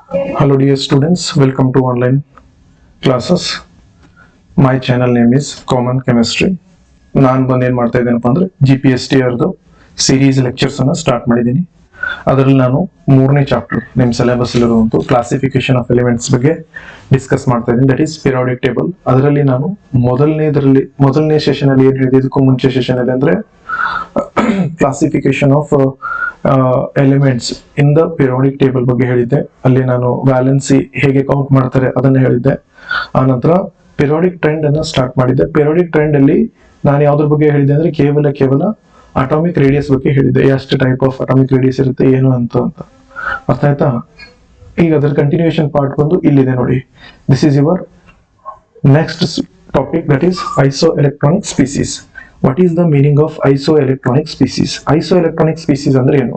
Hello dear students, welcome to online classes. My channel name is Common Chemistry. ನಾನು ಬಂದೇನು ಮಾಡ್ತಾ ಇದ್ದೇನಪ್ಪ ಅಂದ್ರೆ GPST ಅವ್ರದ್ದು series lectures ಅನ್ನ start ಮಾಡಿದ್ದೀನಿ. ಅದರಲ್ಲಿ ನಾನು 3ನೇ ಚಾಪ್ಟರ್ ನಿಮ್ಮ ಸಿಲೆಬಸ್ ಇರುವಂತ ಕ್ಲಾಸಿಫಿಕೇಶನ್ ಆಫ್ ಎಲಿಮೆಂಟ್ಸ್ ಬಗ್ಗೆ ಡಿಸ್ಕಸ್ ಮಾಡ್ತಾ ಇದ್ದೀನಿ. That is periodic table. ಅದರಲ್ಲಿ ನಾನು ಮೊದಲನೇ ಸೆಷನ್ ಅಲ್ಲಿ ಏನು ಹೇಳಿದೆ, ಇದಕ್ಕೂ ಮುಂಚೆ ಸೆಷನ್ ಅಲ್ಲಿ ಅಂದ್ರೆ classification of elements in the periodic table ಬಗ್ಗೆ ಹೇಳಿದ್ದೆ. ಅಲ್ಲಿ ನಾನು ವ್ಯಾಲೆನ್ಸಿ ಹೇಗೆ ಕೌಂಟ್ ಮಾಡ್ತಾರೆ ಅದನ್ನ ಹೇಳಿದ್ದೆ. ಆ ನಂತರ ಪಿರಿಯಾಡಿಕ್ ಟ್ರೆಂಡ್ ಅನ್ನ ಸ್ಟಾರ್ಟ್ ಮಾಡಿದ್ದೆ. ಪಿರಿಯಾಡಿಕ್ ಟ್ರೆಂಡ್ ಅಲ್ಲಿ ನಾನು ಯಾವ್ದ್ರ ಬಗ್ಗೆ ಹೇಳಿದ್ದೆ ಅಂದ್ರೆ ಕೇವಲ ಅಟಾಮಿಕ್ ರೇಡಿಯಸ್ ಬಗ್ಗೆ ಹೇಳಿದ್ದೆ. ಎಷ್ಟು ಟೈಪ್ ಆಫ್ ಅಟಾಮಿಕ್ ರೇಡಿಯಸ್ ಇರುತ್ತೆ ಏನು ಅಂತ ಅರ್ಥ ಆಯ್ತಾ. ಈಗ ಅದರ ಕಂಟಿನ್ಯೂಯೇಷನ್ ಪಾರ್ಟ್ ಬಂದು ಇಲ್ಲಿದೆ ನೋಡಿ. This is your next topic, that is iso electronic species. What is the meaning of iso electronic species? Iso electronic species ಅಂದ್ರೆ ಏನು?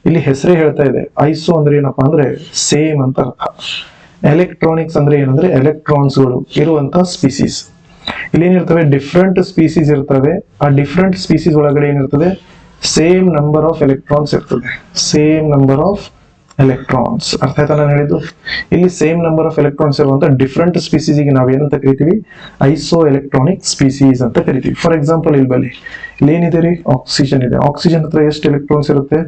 ಇಲ್ಲಿ ಹೆಸರೇ ಹೇಳ್ತಾ ಇದೆ. ಐಸೋ ಅಂದ್ರೆ ಏನಪ್ಪಾ ಅಂದ್ರೆ ಸೇಮ್ ಅಂತ ಅರ್ಥ. ಎಲೆಕ್ಟ್ರಾನಿಕ್ಸ್ ಅಂದ್ರೆ ಏನಂದ್ರೆ ಎಲೆಕ್ಟ್ರಾನ್ಸ್ಗಳು ಇರುವಂತ ಸ್ಪೀಸೀಸ್. ಇಲ್ಲಿ ಏನಿರ್ತವೆ, ಡಿಫ್ರೆಂಟ್ ಸ್ಪೀಸೀಸ್ ಇರ್ತವೆ. ಆ ಡಿಫ್ರೆಂಟ್ ಸ್ಪೀಸೀಸ್ ಒಳಗಡೆ ಏನಿರ್ತದೆ, ಸೇಮ್ ನಂಬರ್ ಆಫ್ ಎಲೆಕ್ಟ್ರಾನ್ಸ್ ಇರ್ತದೆ. ಸೇಮ್ ನಂಬರ್ ಆಫ್ ಎಲೆಕ್ಟ್ರಾನ್ಸ್, ಅರ್ಥ ಆಯ್ತಾ ನಾನು ಹೇಳಿದ್ದು? ಇಲ್ಲಿ ಸೇಮ್ ನಂಬರ್ ಆಫ್ ಎಲೆಕ್ಟ್ರಾನ್ಸ್ ಇರುವಂತ ಡಿಫ್ರೆಂಟ್ ಸ್ಪೀಸೀಸ್ ಗೆ ನಾವು ಏನಂತ ಕರಿತೀವಿ? ಐಸೋ ಎಲೆಕ್ಟ್ರಾನಿಕ್ ಸ್ಪೀಸೀಸ್ ಅಂತ ಕರಿತೀವಿ. ಫಾರ್ ಎಕ್ಸಾಂಪಲ್ ಇಲ್ಲಿ ಏನಿದೆ ರೀ, ಆಕ್ಸಿಜನ್ ಇದೆ. ಆಕ್ಸಿಜನ್ ಹತ್ರ ಎಷ್ಟು ಎಲೆಕ್ಟ್ರಾನ್ಸ್ ಇರುತ್ತೆ?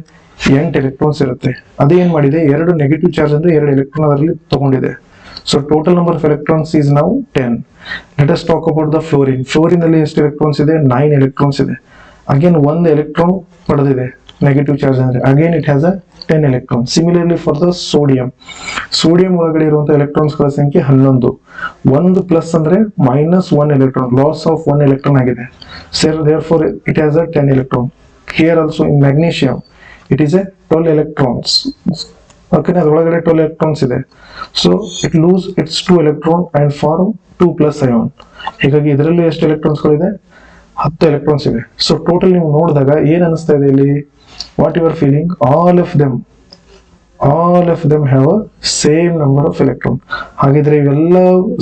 8 ಎಲೆಕ್ಟ್ರಾನ್ಸ್ ಇರುತ್ತೆ. ಅದೇನ್ ಮಾಡಿದೆ, 2 ನೆಗೆಟಿವ್ ಚಾರ್ಜ್ ಅಂದ್ರೆ 2 ಎಲೆಕ್ಟ್ರಾನ್ ಅದರಲ್ಲಿ ತಗೊಂಡಿದೆ. So total number of electrons is ನಾವು 10. Let us talk about the fluorine. Fluorine ಅಲ್ಲಿ ಎಷ್ಟು ಎಲೆಕ್ಟ್ರಾನ್ಸ್ ಇದೆ? 9 ಎಲೆಕ್ಟ್ರಾನ್ಸ್ ಇದೆ. ಅಗೇನ್ 1 ಎಲೆಕ್ಟ್ರಾನ್ ಪಡೆದಿದೆ ನೆಗೆಟಿವ್ ಚಾರ್ಜ್ ಅಂದ್ರೆ. Again it has a 10 electron. Similarly for the sodium. Sodium ಒಳಗಡೆ ಇರುವಂತಹ ಎಲೆಕ್ಟ್ರಾನ್ಸ್ ಗಳ ಸಂಖ್ಯೆ 11. 1 ಪ್ಲಸ್ ಅಂದ್ರೆ -1 ಎಲೆಕ್ಟ್ರಾನ್, ಲಾಸ್ ಆಫ್ 1 ಎಲೆಕ್ಟ್ರಾನ್ ಆಗಿದೆ. So therefore it has a 10 electron. Here also in magnesium it is a 12 electrons. Okay, ಅದರೊಳಗಡೆ 12 electrons ಇದೆ. So it lose its 2 electron and form 2 plus ion. ಹೀಗಾಗಿ ಇದರಲ್ಲಿ ಎಷ್ಟು electrons ಗಳಿದೆ? 10 electrons ಇದೆ. So total ನೀವು ನೋಡಿದಾಗ ಏನ್ ಅನಿಸ್ತಾ ಇದೆ ಇಲ್ಲಿ? What you are feeling? All of them have a same number of electron. ಹಾಗಿದ್ರೆ ಇವೆಲ್ಲ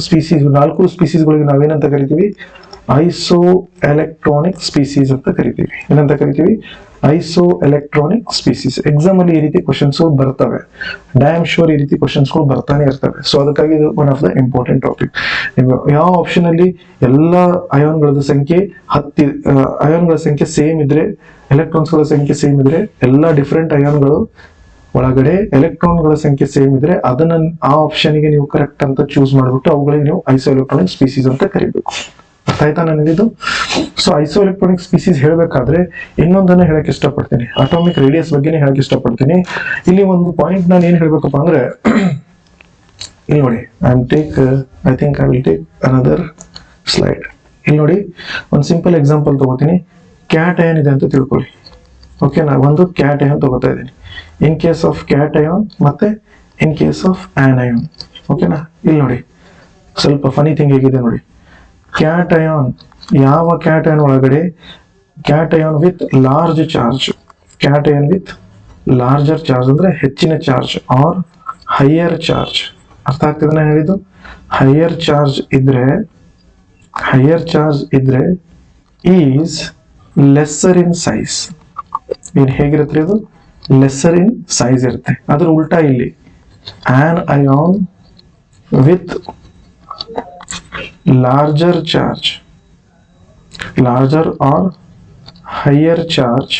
ಸ್ಪೀಸೀಸ್, 4 ಸ್ಪೀಸೀಸ್ಗಳಿಗೆ ನಾವೇನಂತ ಕರಿತೀವಿ? ಐಸೋ ಎಲೆಕ್ಟ್ರಾನಿಕ್ ಸ್ಪೀಸೀಸ್ ಅಂತ ಕರಿತೀವಿ. ಏನಂತ ಕರಿತೀವಿ? Iso electronic species. ಎಕ್ಸಾಮ್ ಅಲ್ಲಿ ಈ ರೀತಿ ಕ್ವಶನ್ಸ್ ಬರ್ತವೆ. ಡ್ಯಾಮ್ ಶೋರ್ ಈ ರೀತಿ ಕ್ವಶನ್ಸ್ ಬರ್ತಾನೆ ಇರ್ತವೆ. ಸೊ ಅದಕ್ಕಾಗಿ ಇದು one of the important topic. ಯಾವ ಆಪ್ಷನ್ ಅಲ್ಲಿ ಎಲ್ಲ ಅಯಾನ್ಗಳ ಸಂಖ್ಯೆ ಅಯಾನ್ಗಳ ಸಂಖ್ಯೆ ಸೇಮ್ ಇದ್ರೆ, ಎಲೆಕ್ಟ್ರಾನ್ಸ್ ಗಳ ಸಂಖ್ಯೆ ಸೇಮ್ ಇದ್ರೆ, ಎಲ್ಲ ಡಿಫರೆಂಟ್ ಅಯಾನ್ಗಳು ಒಳಗಡೆ ಎಲೆಕ್ಟ್ರಾನ್ಗಳ ಸಂಖ್ಯೆ ಸೇಮ್ ಇದ್ರೆ ಅದನ್ನ ಆ ಆಪ್ಷನ್ ಗೆ ನೀವು ಕರೆಕ್ಟ್ ಅಂತ ಚೂಸ್ ಮಾಡ್ಬಿಟ್ಟು ಅವುಗಳಿಗೆ ನೀವು ಐಸೋ ಎಲೆಕ್ಟ್ರಾನಿಕ್ ಸ್ಪೀಸೀಸ್ ಅಂತ ಕರಿಬೇಕು. ಅರ್ಥ ಆಯ್ತಾ ನನಗಿದು? ಸೊ ಐಸೋ ಎಲೆಕ್ಟ್ರಾನಿಕ್ ಸ್ಪೀಸೀಸ್ ಹೇಳ್ಬೇಕಾದ್ರೆ ಇನ್ನೊಂದನ್ನ ಹೇಳಕ್ ಇಷ್ಟಪಡ್ತೀನಿ. ಅಟಾಮಿಕ್ ರೇಡಿಯಸ್ ಬಗ್ಗೆನೇ ಹೇಳಕ್ ಇಷ್ಟಪಡ್ತೀನಿ. ಇಲ್ಲಿ ಒಂದು ಪಾಯಿಂಟ್ ನಾನು ಏನ್ ಹೇಳ್ಬೇಕಪ್ಪ ಅಂದ್ರೆ, ಇಲ್ಲಿ ನೋಡಿ, I think I will take another slide. ಇಲ್ಲಿ ನೋಡಿ, ಒಂದು ಸಿಂಪಲ್ ಎಕ್ಸಾಂಪಲ್ ತಗೋತೀನಿ. ಕ್ಯಾಟ್ ಅಯಾನ್ ಇದೆ ಅಂತ ತಿಳ್ಕೊಳ್ಳಿ. ಓಕೆ, ನಾ ಒಂದು ಕ್ಯಾಟ್ ಅಯಾನ್ ತಗೋತಾ ಇದ್ದೀನಿ. In case of cat ion ಮತ್ತೆ ಇನ್ ಕೇಸ್ ಆಫ್ ಆನಯಾನ್. ಓಕೆನಾ? ಇಲ್ಲಿ ನೋಡಿ, ಸ್ವಲ್ಪ ಫನಿ ಥಿಂಗ್ ಹೇಗಿದೆ ನೋಡಿ. ಕ್ಯಾಟ್ ಅಯಾನ್, ಯಾವ ಕ್ಯಾಟ್ ಅಯಾನ್ ಒಳಗಡೆ cat ion with large charge, cat ion with larger charge ಅಂದ್ರೆ ಹೆಚ್ಚಿನ ಚಾರ್ಜ್ ಆರ್ ಹೈಯರ್ ಚಾರ್ಜ್. ಅರ್ಥ ಆಗ್ತದೆ ನಾನು ಹೇಳಿದ್ದು? ಹೈಯರ್ ಚಾರ್ಜ್ ಇದ್ರೆ ಈಸ್ ಲೆಸ್ಸರ್ ಇನ್ ಸೈಜ್. ಏನ್ ಹೇಗಿರುತ್ತೆ ಇದು? ಲೆಸ್ಸರ್ ಇನ್ ಸೈಜ್ ಇರುತ್ತೆ. ಅದ್ರ ಉಲ್ಟಾ ಇಲ್ಲಿ on ion with larger or higher charge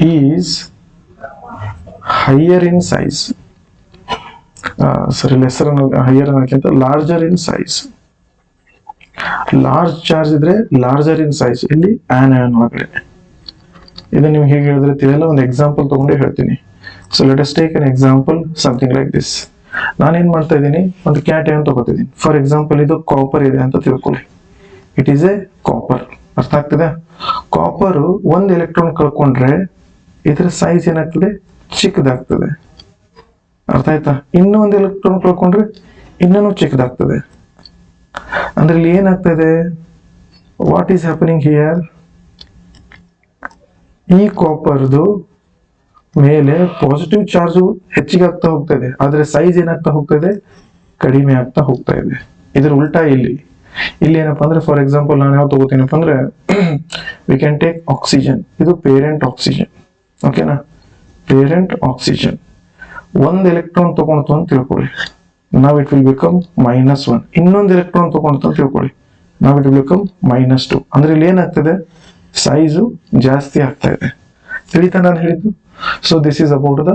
is higher in size. lesser and higher ಅನ್ನೋಕ್ಕಿಂತ larger in size. Large charge ಇದ್ರೆ ಲಾರ್ಜರ್ ಇನ್ ಸೈಜ್. ಇಲ್ಲಿ ಆನಯಾನ್ ಒಳಗಡೆ. ಇದನ್ನ ನೀವು ಹೇಗೆ ಹೇಳಿದ್ರೆ ತಿಳಿಯಲ್ಲ, ಒಂದು ಎಕ್ಸಾಂಪಲ್ ತಗೊಂಡೇ ಹೇಳ್ತೀನಿ. So let us take an example something like this. ನಾನೇನ್ ಮಾಡ್ತಾ ಇದ್ದೀನಿ, ಒಂದು ಕ್ಯಾಟ್ ಅಯಾನ್ ತಗೋತಿದ್ದೀನಿ. ಫಾರ್ ಎಕ್ಸಾಂಪಲ್ ಇದು ಕಾಪರ್ ಇದೆ ಅಂತ ತಿಳ್ಕೊಳ್ಳಿ. It is A copper. ಅರ್ಥ ಆಗ್ತದೆ? ಕಾಪರ್ 1 ಎಲೆಕ್ಟ್ರಾನ್ ಕಳ್ಕೊಂಡ್ರೆ ಇದರ ಸೈಜ್ ಏನಾಗ್ತದೆ? ಚಿಕ್ಕದಾಗ್ತದೆ. ಅರ್ಥ ಆಯ್ತಾ? ಇನ್ನೂ 1 ಎಲೆಕ್ಟ್ರಾನ್ ಕಳ್ಕೊಂಡ್ರೆ ಇನ್ನೂ ಚಿಕ್ಕದಾಗ್ತದೆ. ಅಂದ್ರೆ ಇಲ್ಲಿ ಏನಾಗ್ತದೆ? What is happening here? ಈ ಕಾಪರ್ದು ಮೇಲೆ ಪಾಸಿಟಿವ್ ಚಾರ್ಜ್ ಹೆಚ್ಚಿಗೆ ಆಗ್ತಾ ಹೋಗ್ತಾ ಇದೆ, ಆದ್ರೆ ಸೈಜ್ ಏನಾಗ್ತಾ ಹೋಗ್ತಾ ಇದೆ? ಕಡಿಮೆ ಆಗ್ತಾ ಹೋಗ್ತಾ ಇದೆ. ಇದ್ರ ಉಲ್ಟಾ ಇಲ್ಲಿ ಏನಪ್ಪಾ ಅಂದ್ರೆ, ಫಾರ್ ಎಕ್ಸಾಂಪಲ್ ನಾನು ಯಾವ ತಗೋತೀನಪ್ಪ ಅಂದ್ರೆ, ವಿ ಕ್ಯಾನ್ ಟೇಕ್ ಆಕ್ಸಿಜನ್. ಇದು ಪೇರೆಂಟ್ ಆಕ್ಸಿಜನ್. ಓಕೆನಾ? ಪೇರೆಂಟ್ ಆಕ್ಸಿಜನ್ ಒಂದ್ ಎಲೆಕ್ಟ್ರಾನ್ ತಗೊಂಡು ಅಂತ ತಿಳ್ಕೊಳ್ಳಿ, ನಾವ್ ಇಟ್ ವಿಲ್ ಬಿಕಮ್ -1. ಇನ್ನೊಂದು ಎಲೆಕ್ಟ್ರಾನ್ ತಗೊಂಡು ಅಂತ ತಿಳ್ಕೊಳ್ಳಿ, ನಾವ್ ಇಟ್ ವಿಲ್ ಬಿಕಮ್ -2. ಅಂದ್ರೆ ಇಲ್ಲಿ ಏನಾಗ್ತದೆ, ಸೈಜು ಜಾಸ್ತಿ ಆಗ್ತಾ ಇದೆ. ತಿಳಿತಾ ನಾನು ಹೇಳಿದ್ದು? So this is about the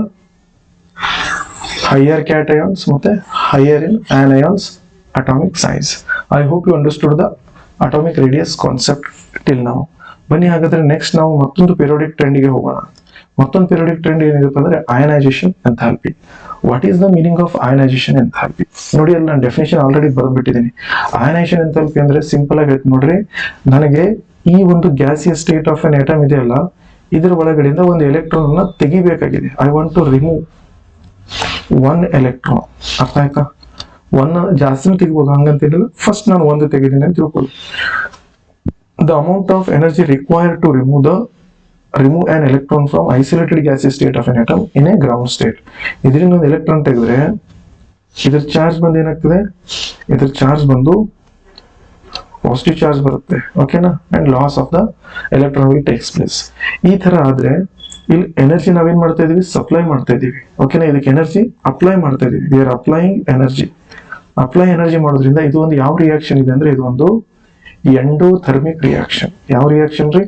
higher cations ಮತ್ತೆ higher in anions atomic size. I hope you understood the atomic radius concept till ನಾವು. ಬನ್ನಿ ಹಾಗಾದ್ರೆ ನೆಕ್ಸ್ಟ್ ನಾವು ಮತ್ತೊಂದು ಪೀರಿಯಾಡಿಕ್ ಟ್ರೆಂಡ್ಗೆ ಹೋಗೋಣ. ಮತ್ತೊಂದು ಪೀರಿಯಾಡಿಕ್ ಟ್ರೆಂಡ್ ಏನಿದೆ ಅಂದ್ರೆ ionisation enthalpy. What is the meaning of ionisation enthalpy? ನೋಡಿ, ಅಲ್ಲಿ ನಾನು ಡೆಫಿನೇಷನ್ ಆಲ್ರೆಡಿ ಬರೆದ್ಬಿಟ್ಟಿದ್ದೀನಿ. ಅಯನೈಸೇಷನ್ ಎಂಥಾಲ್ಪಿ ಅಂದ್ರೆ ಸಿಂಪಲ್ ಆಗಿ ಹೇಳ್ತೀನಿ ನೋಡ್ರಿ, ನನಗೆ ಈ ಒಂದು gaseous state of an atom ಇದೆಯಲ್ಲ, ಇದ್ರ ಒಳಗಡೆಯಿಂದ ಒಂದು ಎಲೆಕ್ಟ್ರಾನ್ ಅನ್ನ ತೆಗಿಬೇಕಾಗಿದೆ. I want to remove one electron. ಅರ್ಥ ಆಯ್ತಾ? ಒನ್ ಜಾಸ್ತಿನೂ ತೆಗಿಬಹುದು, ಹಂಗಂತ ಹೇಳಿಲ್ಲ. ಫಸ್ಟ್ ನಾನು ಒಂದು ತೆಗಿದ್ದೀನಿ ಅಂತ ತಿಳ್ಕೊಳ್ಳಿ. The amount of energy required to remove an electron from isolated gaseous state of an atom in a ground state. ಇದರಿಂದ ಒಂದು ಎಲೆಕ್ಟ್ರಾನ್ ತೆಗೆದ್ರೆ ಇದ್ರ ಚಾರ್ಜ್ ಬಂದು ಏನಾಗ್ತದೆ, ಇದ್ರ ಚಾರ್ಜ್ ಬಂದು ಪಾಸಿಟಿವ್ ಚಾರ್ಜ್ ಬರುತ್ತೆ, ಓಕೆನಾ? And loss of the electron will takes place. ಈ ತರ ಆದ್ರೆ ಇಲ್ಲಿ ಎನರ್ಜಿ ನಾವೇನ್ ಮಾಡ್ತಾ ಇದೀವಿ, ಸಪ್ಲೈ ಮಾಡ್ತಾ ಇದೀವಿ, ಓಕೆನಾ? ಇದಕ್ಕೆ ಎನರ್ಜಿ ಅಪ್ಲೈ ಮಾಡ್ತಾ ಇದೀವಿ. We are applying energy. Apply energy ಮಾಡೋದ್ರಿಂದ ಇದು ಒಂದು ಯಾವ ರಿಯಾಕ್ಷನ್ ಇದೆ ಅಂದ್ರೆ, ಇದು ಒಂದು ಎಂಡೋಥರ್ಮಿಕ್ ರಿಯಾಕ್ಷನ್. ಯಾವ ರಿಯಾಕ್ಷನ್ ರೀ?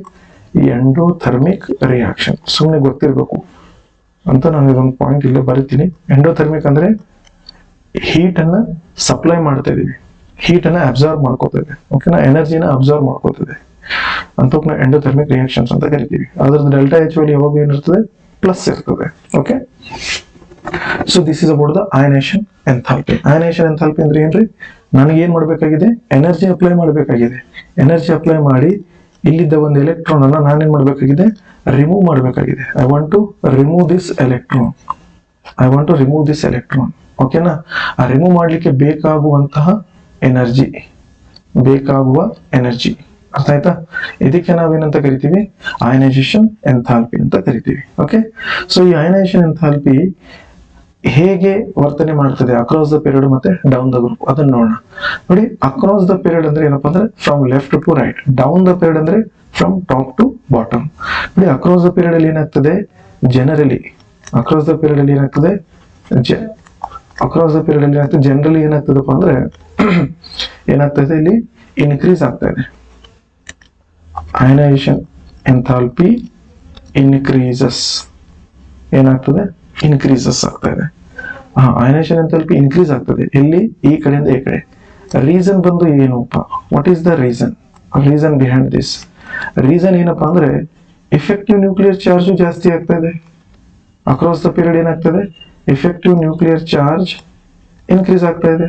Endothermic reaction. ಸುಮ್ಮನೆ ಗೊತ್ತಿರಬೇಕು ಅಂತ ನಾನು ಇದೊಂದು ಪಾಯಿಂಟ್ ಇಲ್ಲೇ ಬರೀತೀನಿ. ಎಂಡೋಥರ್ಮಿಕ್ ಅಂದ್ರೆ ಹೀಟ್ ಅನ್ನ ಸಪ್ಲೈ ಮಾಡ್ತಾ ಇದೀವಿ, ಹೀಟ್ ಅನ್ನ ಅಬ್ಸರ್ವ್ ಮಾಡ್ಕೋತದೆ, ಓಕೆನಾ? ಎನರ್ಜಿನ ಅಬ್ಸರ್ವ್ ಮಾಡ್ಕೋತದೆ ಅಂತ ಎಂಡೋಥರ್ಮಿಕ್ ರಿಯಾಕ್ಷನ್ಸ್ ಅಂತ ಕರಿತೀವಿ. ಅದ್ರದ್ದು ಡೆಲ್ಟಾ ಎಚ್ ವ್ಯಾಲ್ಯೂ ಯಾವಾಗ ಏನಿರ್ತದೆ, ಪ್ಲಸ್ ಇರ್ತದೆ, okay? So this is about the ionisation enthalpy. Ionisation enthalpy ಅಂದ್ರೆ ಏನ್ರಿ, ನನಗೆ ಏನ್ ಮಾಡ್ಬೇಕಾಗಿದೆ, ಎನರ್ಜಿ ಅಪ್ಲೈ ಮಾಡ್ಬೇಕಾಗಿದೆ. ಎನರ್ಜಿ ಅಪ್ಲೈ ಮಾಡಿ ಇಲ್ಲಿದ್ದ ಒಂದು ಎಲೆಕ್ಟ್ರಾನ್ ಅನ್ನ ನಾನೇನ್ ಮಾಡ್ಬೇಕಾಗಿದೆ, ರಿಮೂವ್ ಮಾಡ್ಬೇಕಾಗಿದೆ. I want to remove this electron. I want to remove this electron, ಓಕೆನಾ? ಆ ರಿಮೂವ್ ಮಾಡ್ಲಿಕ್ಕೆ ಬೇಕಾಗುವಂತಹ ಎನರ್ಜಿ, ಅರ್ಥ ಆಯ್ತಾ? ಇದಕ್ಕೆ ನಾವೇನಂತ ಕರಿತೀವಿ, ಅಯನೈಸೇಷನ್ ಎಂಥಾಲ್ಪಿ ಅಂತ ಕರಿತೀವಿ, ಓಕೆ? ಸೊ ಈ ಅಯನೈಸೇಷನ್ ಎಂಥಾಲ್ಪಿ ಹೇಗೆ ವರ್ತನೆ ಮಾಡ್ತದೆ ಅಕ್ರಾಸ್ ದ ಪೀರಿಯಡ್ ಮತ್ತೆ ಡೌನ್ ದ ಗ್ರೂಪ್, ಅದನ್ನ ನೋಡೋಣ. ನೋಡಿ, ಅಕ್ರಾಸ್ ದ ಪೀರಿಯಡ್ ಅಂದ್ರೆ ಏನಪ್ಪಾ ಅಂದ್ರೆ from left to right. Down the period ಅಂದ್ರೆ ಫ್ರಮ್ ಟಾಪ್ ಟು ಬಾಟಮ್. ನೋಡಿ, ಅಕ್ರಾಸ್ ದ ಪೀರಿಯಡ್ ಅಲ್ಲಿ ಏನಾಗ್ತದೆ, ಜನರಲಿ ಅಕ್ರಾಸ್ ದ ಪೀರಿಯಡ್ ಅಲ್ಲಿ ಏನಾಗ್ತದೆ, ಜನರಲಿ ಏನಾಗ್ತದಪ್ಪ ಅಂದ್ರೆ ಏನಾಗ್ತದೆ, ಇಲ್ಲಿ ಇನ್ಕ್ರೀಸ್ ಆಗ್ತಾ ಇದೆ. ಅಯನೈಸೇಷನ್ ಎಂಥಾಲ್ಪಿ ಇನ್ಕ್ರೀಸಸ್, ಏನಾಗ್ತದೆ, ಇನ್ಕ್ರೀಸಸ್ ಆಗ್ತಾ ಇದೆ. ಅಯನೈಸೇಷನ್ ಎಂಥಾಲ್ಪಿ ಇನ್ಕ್ರೀಸ್ ಆಗ್ತದೆ. ಎಲ್ಲಿ? ಈ ಕಡೆಯಿಂದ ಈ ಕಡೆ. ರೀಸನ್ ಬಂದು ಏನಪ್ಪ, what is the reason behind this? Reason ಏನಪ್ಪಾ ಅಂದ್ರೆ ಎಫೆಕ್ಟಿವ್ ನ್ಯೂಕ್ಲಿಯರ್ ಚಾರ್ಜ್ ಜಾಸ್ತಿ ಆಗ್ತಾ ಇದೆ. ಅಕ್ರಾಸ್ ದ ಪೀರಿಯಡ್ ಏನಾಗ್ತದೆ, ಎಫೆಕ್ಟಿವ್ ನ್ಯೂಕ್ಲಿಯರ್ ಚಾರ್ಜ್ ಇನ್ಕ್ರೀಸ್ ಆಗ್ತಾ ಇದೆ.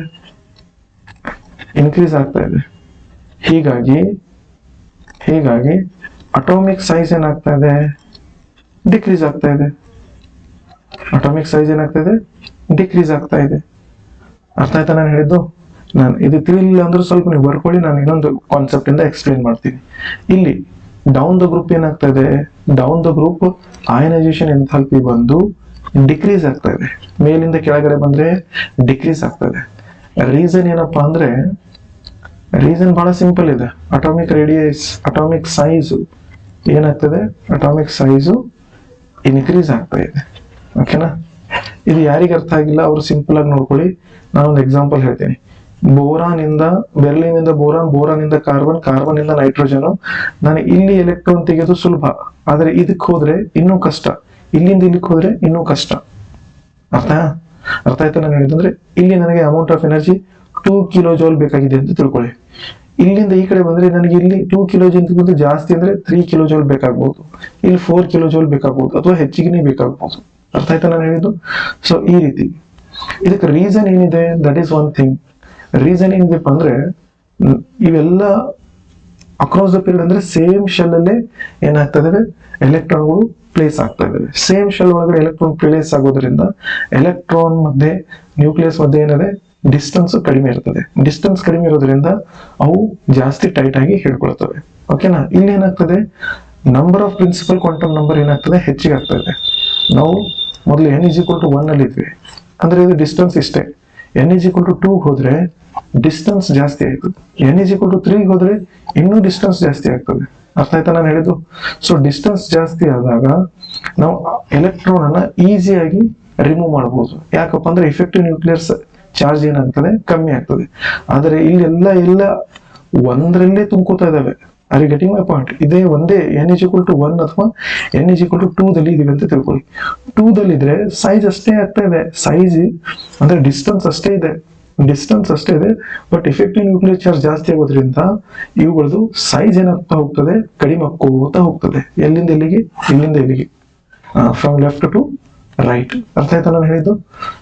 ಹೀಗಾಗಿ ಅಟಾಮಿಕ್ ಸೈಜ್ ಏನಾಗ್ತಾ ಇದೆ, ಡಿಕ್ರೀಸ್ ಆಗ್ತಾ ಇದೆ. ಡಿಕ್ರೀಸ್ ಆಗ್ತಾ ಇದೆ. ಅರ್ಥ ಆಯ್ತಾ ನಾನು ಹೇಳಿದ್ದು? ನಾನು ಇದು ತಿಳಿಲಿಲ್ಲ ಅಂದ್ರೆ ಸ್ವಲ್ಪ ನೀವು ಬರ್ಕೊಳ್ಳಿ, ನಾನು ಇನ್ನೊಂದು ಕಾನ್ಸೆಪ್ಟ್ ಇಂದ ಎಕ್ಸ್ಪ್ಲೇನ್ ಮಾಡ್ತೀನಿ. ಇಲ್ಲಿ ಡೌನ್ ದ ಗ್ರೂಪ್ ಏನಾಗ್ತಾ ಇದೆ, down the group ionisation enthalpy ಬಂದು ಡಿಕ್ರೀಸ್ ಆಗ್ತಾ ಇದೆ. ಮೇಲಿಂದ ಕೆಳಗಡೆ ಬಂದ್ರೆ ಡಿಕ್ರೀಸ್ ಆಗ್ತಾ ಇದೆ. ರೀಸನ್ ಏನಪ್ಪಾ ಅಂದ್ರೆ, ರೀಸನ್ ಬಹಳ ಸಿಂಪಲ್ ಇದೆ. ಅಟಾಮಿಕ್ ಸೈಜು ಏನಾಗ್ತದೆ, ಅಟಾಮಿಕ್ ಸೈಜು ಇನ್ಕ್ರೀಸ್ ಆಗ್ತಾ ಇದೆ, ಓಕೆನಾ? ಇದು ಯಾರಿಗೆ ಅರ್ಥ ಆಗಿಲ್ಲ ಅವರು ಸಿಂಪಲ್ ಆಗಿ ನೋಡ್ಕೊಳ್ಳಿ. ನಾನೊಂದು ಎಕ್ಸಾಂಪಲ್ ಹೇಳ್ತೀನಿ. ಬೆರ್ಲಿನ್ ಇಂದ ಬೋರಾನ್ ಇಂದ ಕಾರ್ಬನ್ ಇಂದ ನೈಟ್ರೋಜನ್. ನಾನು ಇಲ್ಲಿ ಎಲೆಕ್ಟ್ರಾನ್ ತೆಗೆಯೋದು ಸುಲಭ, ಆದ್ರೆ ಇದಕ್ಕೆ ಹೋದ್ರೆ ಇನ್ನೂ ಕಷ್ಟ. ಇಲ್ಲಿಂದ ಇಲ್ಲಿಗೆ ಹೋದ್ರೆ ಇನ್ನೂ ಕಷ್ಟ. ಅರ್ಥ ಆಯ್ತಾ ನಾನು ಹೇಳಿದಂದ್ರೆ, ಇಲ್ಲಿ ನನಗೆ amount of energy 2 kilo joule ಬೇಕಾಗಿದೆ ಅಂತ ತಿಳ್ಕೊಳ್ಳಿ. ಇಲ್ಲಿಂದ ಈ ಕಡೆ ಬಂದ್ರೆ ನನಗೆ ಇಲ್ಲಿ 2 ಕಿಲೋ ಜೌಲ್ ಜಾಸ್ತಿ ಅಂದ್ರೆ 3 ಕಿಲೋ ಜೌಲ್ ಬೇಕಾಗ್ಬಹುದು, ಇಲ್ಲಿ 4 ಕಿಲೋ ಜೌಲ್ ಬೇಕಾಗ್ಬಹುದು, ಅಥವಾ ಹೆಚ್ಚಿಗೆ ಬೇಕಾಗ್ಬಹುದು. ಅರ್ಥ ಆಯ್ತಾ ನಾನು ಹೇಳಿದ್ದು? ಸೊ ಈ ರೀತಿ ಇದಕ್ಕೆ ರೀಸನ್ ಏನಿದೆ, that is one thing. Reason ಏನಿದೆಪ್ಪ ಅಂದ್ರೆ, ಇವೆಲ್ಲ ಅಕ್ರಾಸ್ ದ ಪೀರಿಯಡ್ ಅಂದ್ರೆ ಸೇಮ್ ಶೆಲ್ ಅಲ್ಲೇ ಏನಾಗ್ತದೆ, ಎಲೆಕ್ಟ್ರಾನ್ಗಳು ಪ್ಲೇಸ್ ಆಗ್ತಾ ಇದಾವೆ. ಸೇಮ್ ಶೆಲ್ ಒಳಗಡೆ ಎಲೆಕ್ಟ್ರಾನ್ ಪ್ಲೇಸ್ ಆಗೋದ್ರಿಂದ ಎಲೆಕ್ಟ್ರಾನ್ ಮಧ್ಯೆ ನ್ಯೂಕ್ಲಿಯಸ್ ಮಧ್ಯೆ ಏನಿದೆ, ಡಿಸ್ಟೆನ್ಸ್ ಕಡಿಮೆ ಇರ್ತದೆ. ಡಿಸ್ಟೆನ್ಸ್ ಕಡಿಮೆ ಇರೋದ್ರಿಂದ ಅವು ಜಾಸ್ತಿ ಟೈಟ್ ಆಗಿ ಹಿಡ್ಕೊಳ್ತವೆ, ಓಕೆನಾ? ಇಲ್ಲಿ ಏನಾಗ್ತದೆ, number of principal quantum number ಏನಾಗ್ತದೆ, ಹೆಚ್ಚಿಗೆ ಆಗ್ತಾ ಇದೆ. ನಾವು ಮೊದಲು n=1 ಅಲ್ಲಿ ಇದ್ವಿ ಅಂದ್ರೆ ಇದು ಡಿಸ್ಟೆನ್ಸ್ ಇಷ್ಟೇ. n=2 ಹೋದ್ರೆ ಡಿಸ್ಟೆನ್ಸ್ ಜಾಸ್ತಿ ಆಯ್ತು. n=3 ಹೋದ್ರೆ ಇನ್ನೂ ಡಿಸ್ಟೆನ್ಸ್ ಜಾಸ್ತಿ ಆಗ್ತದೆ. ಅರ್ಥ ಆಯ್ತಾ ನಾನು ಹೇಳಿದ್ದು? ಸೊ ಡಿಸ್ಟೆನ್ಸ್ ಜಾಸ್ತಿ ಆದಾಗ ನಾವು ಎಲೆಕ್ಟ್ರಾನ್ ಅನ್ನ ಈಸಿಯಾಗಿ ರಿಮೂವ್ ಮಾಡಬಹುದು. ಯಾಕಪ್ಪ ಅಂದ್ರೆ ಇಫೆಕ್ಟಿವ್ ನ್ಯೂಕ್ಲಿಯರ್ ಚಾರ್ಜ್ ಏನಾಗ್ತದೆ, ಕಮ್ಮಿ ಆಗ್ತದೆ. ಆದರೆ ಇಲ್ಲಿ ಎಲ್ಲ ಒಂದರಲ್ಲೇ ತುಂಬ್ಕೋತಾ ಇದಾವೆ. Are you getting my point? ಇದೇ ಒಂದೇ n=1 ಅಥವಾ n=2 ದಲ್ಲಿ ಇದೀವಿ ಅಂತ ತಿಳ್ಕೊಳ್ಳಿ. 2 ದಲ್ಲಿ ಇದ್ರೆ ಸೈಜ್ ಅಷ್ಟೇ ಆಗ್ತಾ ಇದೆ, ಸೈಜ್ ಅಂದ್ರೆ ಡಿಸ್ಟೆನ್ಸ್ ಅಷ್ಟೇ ಇದೆ, ಬಟ್ ಇಫೆಕ್ಟಿವ್ ನ್ಯೂಕ್ಲಿಯರ್ ಚಾರ್ಜ್ ಜಾಸ್ತಿ ಆಗೋದ್ರಿಂದ ಇವುಗಳದ್ದು ಸೈಜ್ ಏನಾಗ್ತಾ ಹೋಗ್ತದೆ, ಕಡಿಮೆ ಆಗ್ಕೋತಾ ಹೋಗ್ತದೆ. ಎಲ್ಲಿಂದ ಎಲ್ಲಿಗೆ? ಇಲ್ಲಿಂದ ಎಲ್ಲಿಗೆ, ಫ್ರಮ್ ಲೆಫ್ಟ್ ಟು ರೈಟ್. ಅರ್ಥ ಆಯ್ತಾ ನಾನು ಹೇಳಿದ್ದು?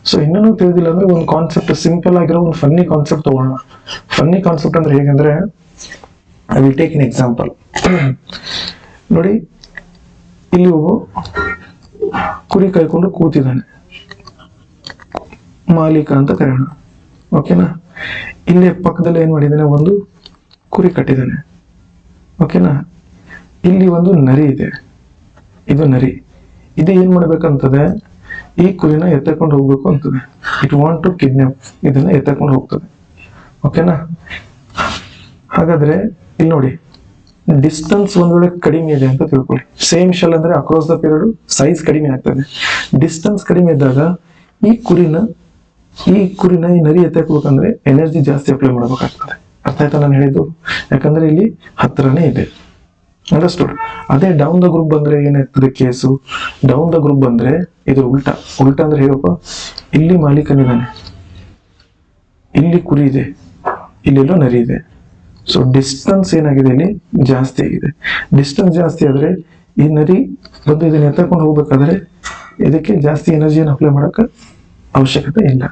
ಸೊ ಇನ್ನೂ ತಿಳಿದಿಲ್ಲ ಅಂದ್ರೆ ಒಂದು ಕಾನ್ಸೆಪ್ಟ್, ಸಿಂಪಲ್ ಆಗಿರೋ ಒಂದು ಫನ್ನಿ ಕಾನ್ಸೆಪ್ಟ್ ತಗೋಣ. ಫನ್ನಿ ಕಾನ್ಸೆಪ್ಟ್ ಅಂದ್ರೆ ಹೇಗೆಂದ್ರೆ, I will take an example. ನೋಡಿ, ಇಲ್ಲಿ ಒಬ್ಬ ಕುರಿ ಕಾಯ್ಕೊಂಡು ಕೂತಿದ್ದಾನೆ, ಮಾಲೀಕ ಅಂತ ಕರೆಯೋಣ, ಓಕೆನಾ? ಇಲ್ಲಿ ಪಕ್ಕದಲ್ಲಿ ಏನ್ ಮಾಡಿದ್ದಾನೆ, ಒಂದು ಕುರಿ ಕಟ್ಟಿದ್ದಾನೆ, ಓಕೆನಾ? ಇಲ್ಲಿ ಒಂದು ನರಿ ಇದೆ, ಇದು ನರಿ. ಇದು ಏನ್ ಮಾಡ್ಬೇಕಂತದೆ, ಈ ಕುರಿನ ಎತ್ತಕೊಂಡು ಹೋಗ್ಬೇಕು ಅಂತದೆ. ಇಟ್ ವಾಂಟ್ ಟು ಕಿಡ್ನಾಪ್, ಇದನ್ನ ಎತ್ತಕೊಂಡು ಹೋಗ್ತದೆ, ಓಕೆನಾ? ಹಾಗಾದ್ರೆ ಇಲ್ಲಿ ನೋಡಿ, ಡಿಸ್ಟೆನ್ಸ್ ಒಂದ್ ವೇಳೆ ಕಡಿಮೆ ಇದೆ ಅಂತ ತಿಳ್ಕೊಳ್ಳಿ. ಸೇಮ್ ಶೆಲ್ ಅಂದ್ರೆ ಅಕ್ರಾಸ್ ದ ಪೀರಿಯಡ್ ಸೈಜ್ ಕಡಿಮೆ ಆಗ್ತದೆ. ಡಿಸ್ಟೆನ್ಸ್ ಕಡಿಮೆ ಇದ್ದಾಗ ಈ ಕುರಿನ ಈ ನರಿ ಎತ್ತಬೇಕಂದ್ರೆ ಎನರ್ಜಿ ಜಾಸ್ತಿ ಅಪ್ಲೈ ಮಾಡಬೇಕಾಗ್ತದೆ. ಅರ್ಥ ಆಯ್ತಾ ನಾನು ಹೇಳಿದ್ದು? ಯಾಕಂದ್ರೆ ಇಲ್ಲಿ ಹತ್ರನೇ ಇದೆ. ಅಂಡರ್ಸ್ಟುಡ್? ಅದೇ ಡೌನ್ ದ ಗ್ರೂಪ್ ಬಂದ್ರೆ ಏನಾಗ್ತದೆ ಕೇಸು? ಡೌನ್ ದ ಗ್ರೂಪ್ ಬಂದ್ರೆ ಇದು ಉಲ್ಟಾ ಅಂದ್ರೆ ಹೇಗಪ್ಪ, ಇಲ್ಲಿ ಮಾಲೀಕನಿದ್ದಾನೆ, ಇಲ್ಲಿ ಕುರಿ ಇದೆ, ಇಲ್ಲೆಲ್ಲೋ ನರಿ ಇದೆ. ಸೊ ಡಿಸ್ಟೆನ್ಸ್ ಏನಾಗಿದೆ, ಇಲ್ಲಿ ಜಾಸ್ತಿ ಆಗಿದೆ. ಡಿಸ್ಟೆನ್ಸ್ ಜಾಸ್ತಿ ಆದ್ರೆ ಈ ನರಿ ಬಂದು ಇದನ್ನ ಎತ್ತಕೊಂಡು ಹೋಗ್ಬೇಕಾದ್ರೆ ಇದಕ್ಕೆ ಜಾಸ್ತಿ ಎನರ್ಜಿಯನ್ನು ಅಪ್ಲೈ ಮಾಡಕ್ಕೆ ಅವಶ್ಯಕತೆ ಇಲ್ಲ.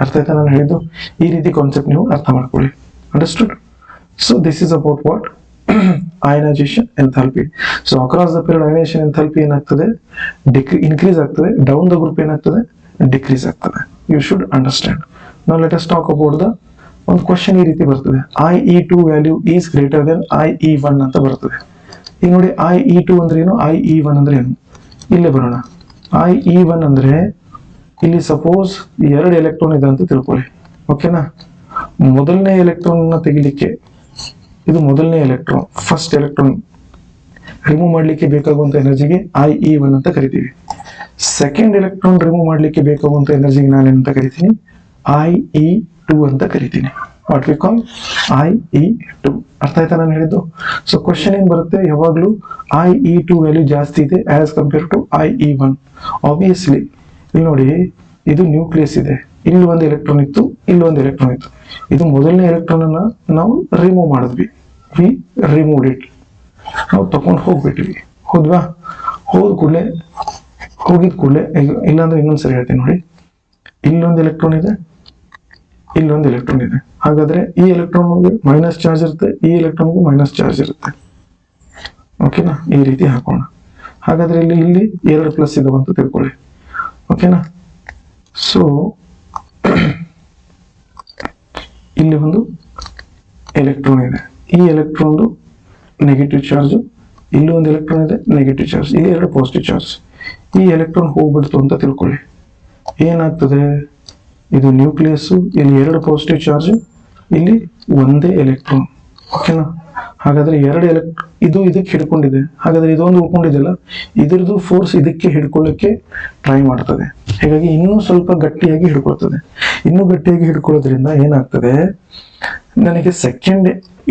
ಅರ್ಥ ಆಯ್ತಾ ನಾನು ಹೇಳಿದ್ದು? ಈ ರೀತಿ ಕಾನ್ಸೆಪ್ಟ್ ನೀವು ಅರ್ಥ ಮಾಡ್ಕೊಳ್ಳಿ. Understood? So this is about what ionization enthalpy. So across the period ionization enthalpy ಏನಾಗ್ತದೆ, ಇನ್ಕ್ರೀಸ್ ಆಗ್ತದೆ. ಡೌನ್ ದ ಗ್ರೂಪ್ ಏನಾಗ್ತದೆ, ಡಿಕ್ರೀಸ್ ಆಗ್ತದೆ. You should understand. ನಾವು let us talk about the ಒಂದು ಕ್ವಶನ್. ಈ ರೀತಿ ಬರ್ತದೆ, IE2 value is greater than IE1 ಅಂತ ಬರ್ತದೆ. ಈಗ ನೋಡಿ, IE2 ಅಂದ್ರೆ ಏನು, IE1 ಅಂದ್ರೆ ಏನು? ಇಲ್ಲೇ ಬರೋಣ. IE1 ಅಂದ್ರೆ ಇಲ್ಲಿ ಸಪೋಸ್ 2 ಎಲೆಕ್ಟ್ರಾನ್ ಇದೆ ಅಂತ ತಿಳ್ಕೊಳ್ಳಿ, ಓಕೆನಾ? ಮೊದಲನೇ ಎಲೆಕ್ಟ್ರಾನ್ ಅನ್ನ ತೆಗಿಲಿಕ್ಕೆ, ಇದು ಮೊದಲನೇ ಎಲೆಕ್ಟ್ರಾನ್, ಫಸ್ಟ್ ಎಲೆಕ್ಟ್ರಾನ್ ರಿಮೂವ್ ಮಾಡ್ಲಿಕ್ಕೆ ಬೇಕಾಗುವಂತ ಎನರ್ಜಿಗೆ IE1 ಅಂತ ಕರಿತೀವಿ. ಸೆಕೆಂಡ್ ಎಲೆಕ್ಟ್ರಾನ್ ರಿಮೂವ್ ಮಾಡ್ಲಿಕ್ಕೆ ಬೇಕಾಗುವಂತ ಎನರ್ಜಿಗೆ ನಾನೇನಂತ ಕರಿತೀನಿ, IE2 ಅಂತ ಕರಿತೀನಿ. What we call IE2. ಅರ್ಥ ಆಯ್ತಾ ನಾನು ಹೇಳಿದ್ದು? ಸೊ ಕ್ವಶನ್ ಏನ್ ಬರುತ್ತೆ, ಯಾವಾಗ್ಲೂ IE2 ವ್ಯಾಲ್ಯೂ ಜಾಸ್ತಿ ಇದೆ as compare to IE1. Obviously ಇಲ್ಲಿ ನೋಡಿ, ಇದು ನ್ಯೂಕ್ಲಿಯಸ್ ಇದೆ, ಇಲ್ಲಿ ಒಂದು ಎಲೆಕ್ಟ್ರಾನ್ ಇತ್ತು, ಇಲ್ಲಿ ಒಂದು ಎಲೆಕ್ಟ್ರಾನ್ ಇತ್ತು. ಇದು ಮೊದಲನೇ ಎಲೆಕ್ಟ್ರಾನ್ ಅನ್ನ ನಾವು ರಿಮೂವ್ ಮಾಡಿದ್ವಿ, ವಿ ರಿಮೂವ್ ಇಟ್, ನಾವು ತಗೊಂಡು ಹೋಗ್ಬಿಟ್ವಿ. ಹೋದ್ವಾ? ಹೋಗಿದ ಕೂಡಲೇ ಇಲ್ಲಾಂದ್ರೆ ಇನ್ನೊಂದ್ಸರಿ ಹೇಳ್ತೀನಿ ನೋಡಿ, ಇಲ್ಲೊಂದು ಎಲೆಕ್ಟ್ರಾನ್ ಇದೆ, ಇಲ್ಲೊಂದು ಎಲೆಕ್ಟ್ರಾನ್ ಇದೆ. ಹಾಗಾದ್ರೆ ಈ ಎಲೆಕ್ಟ್ರಾನ್ಗೆ ಮೈನಸ್ ಚಾರ್ಜ್ ಇರುತ್ತೆ, ಈ ಎಲೆಕ್ಟ್ರಾನ್ಗೂ ಮೈನಸ್ ಚಾರ್ಜ್ ಇರುತ್ತೆ, ಓಕೆನಾ? ಈ ರೀತಿ ಹಾಕೋಣ. ಹಾಗಾದ್ರೆ ಇಲ್ಲಿ 2 ಪ್ಲಸ್ ಇದಾವ ಅಂತ ತಿಳ್ಕೊಳ್ಳಿ, ಓಕೆನಾ? ಸೊ ಇಲ್ಲಿ ಒಂದು ಎಲೆಕ್ಟ್ರಾನ್ ಇದೆ, ಈ ಎಲೆಕ್ಟ್ರಾನ್ ನೆಗೆಟಿವ್ ಚಾರ್ಜ್, ಇಲ್ಲಿ ಒಂದು ಎಲೆಕ್ಟ್ರಾನ್ ಇದೆ ನೆಗೆಟಿವ್ ಚಾರ್ಜ್, ಇಲ್ಲಿ 2 ಪಾಸಿಟಿವ್ ಚಾರ್ಜ್. ಈ ಎಲೆಕ್ಟ್ರಾನ್ ಹೋಗ್ಬಿಡ್ತು ಅಂತ ತಿಳ್ಕೊಳ್ಳಿ, ಏನಾಗ್ತದೆ, ಇದು ನ್ಯೂಕ್ಲಿಯಸ್, ಇಲ್ಲಿ 2 ಪಾಸಿಟಿವ್ ಚಾರ್ಜ್, ಇಲ್ಲಿ ಒಂದೇ ಎಲೆಕ್ಟ್ರಾನ್, ಓಕೆನಾ? ಹಾಗಾದ್ರೆ 2 ಎಲೆಕ್ಟ್ರಾನ್ ಇದು ಇದಕ್ಕೆ ಹಿಡ್ಕೊಂಡಿದೆ, ಹಾಗಾದ್ರೆ ಇದೊಂದು ಉಳ್ಕೊಂಡಿದೆಯಲ್ಲ, ಇದ್ರದ್ದು ಫೋರ್ಸ್ ಇದಕ್ಕೆ ಹಿಡ್ಕೊಳ್ಳಕ್ಕೆ ಟ್ರೈ ಮಾಡ್ತದೆ. ಹೀಗಾಗಿ ಇನ್ನೂ ಸ್ವಲ್ಪ ಗಟ್ಟಿಯಾಗಿ ಹಿಡ್ಕೊಳ್ತದೆ. ಇನ್ನೂ ಗಟ್ಟಿಯಾಗಿ ಹಿಡ್ಕೊಳ್ಳೋದ್ರಿಂದ ಏನಾಗ್ತದೆ, ನನಗೆ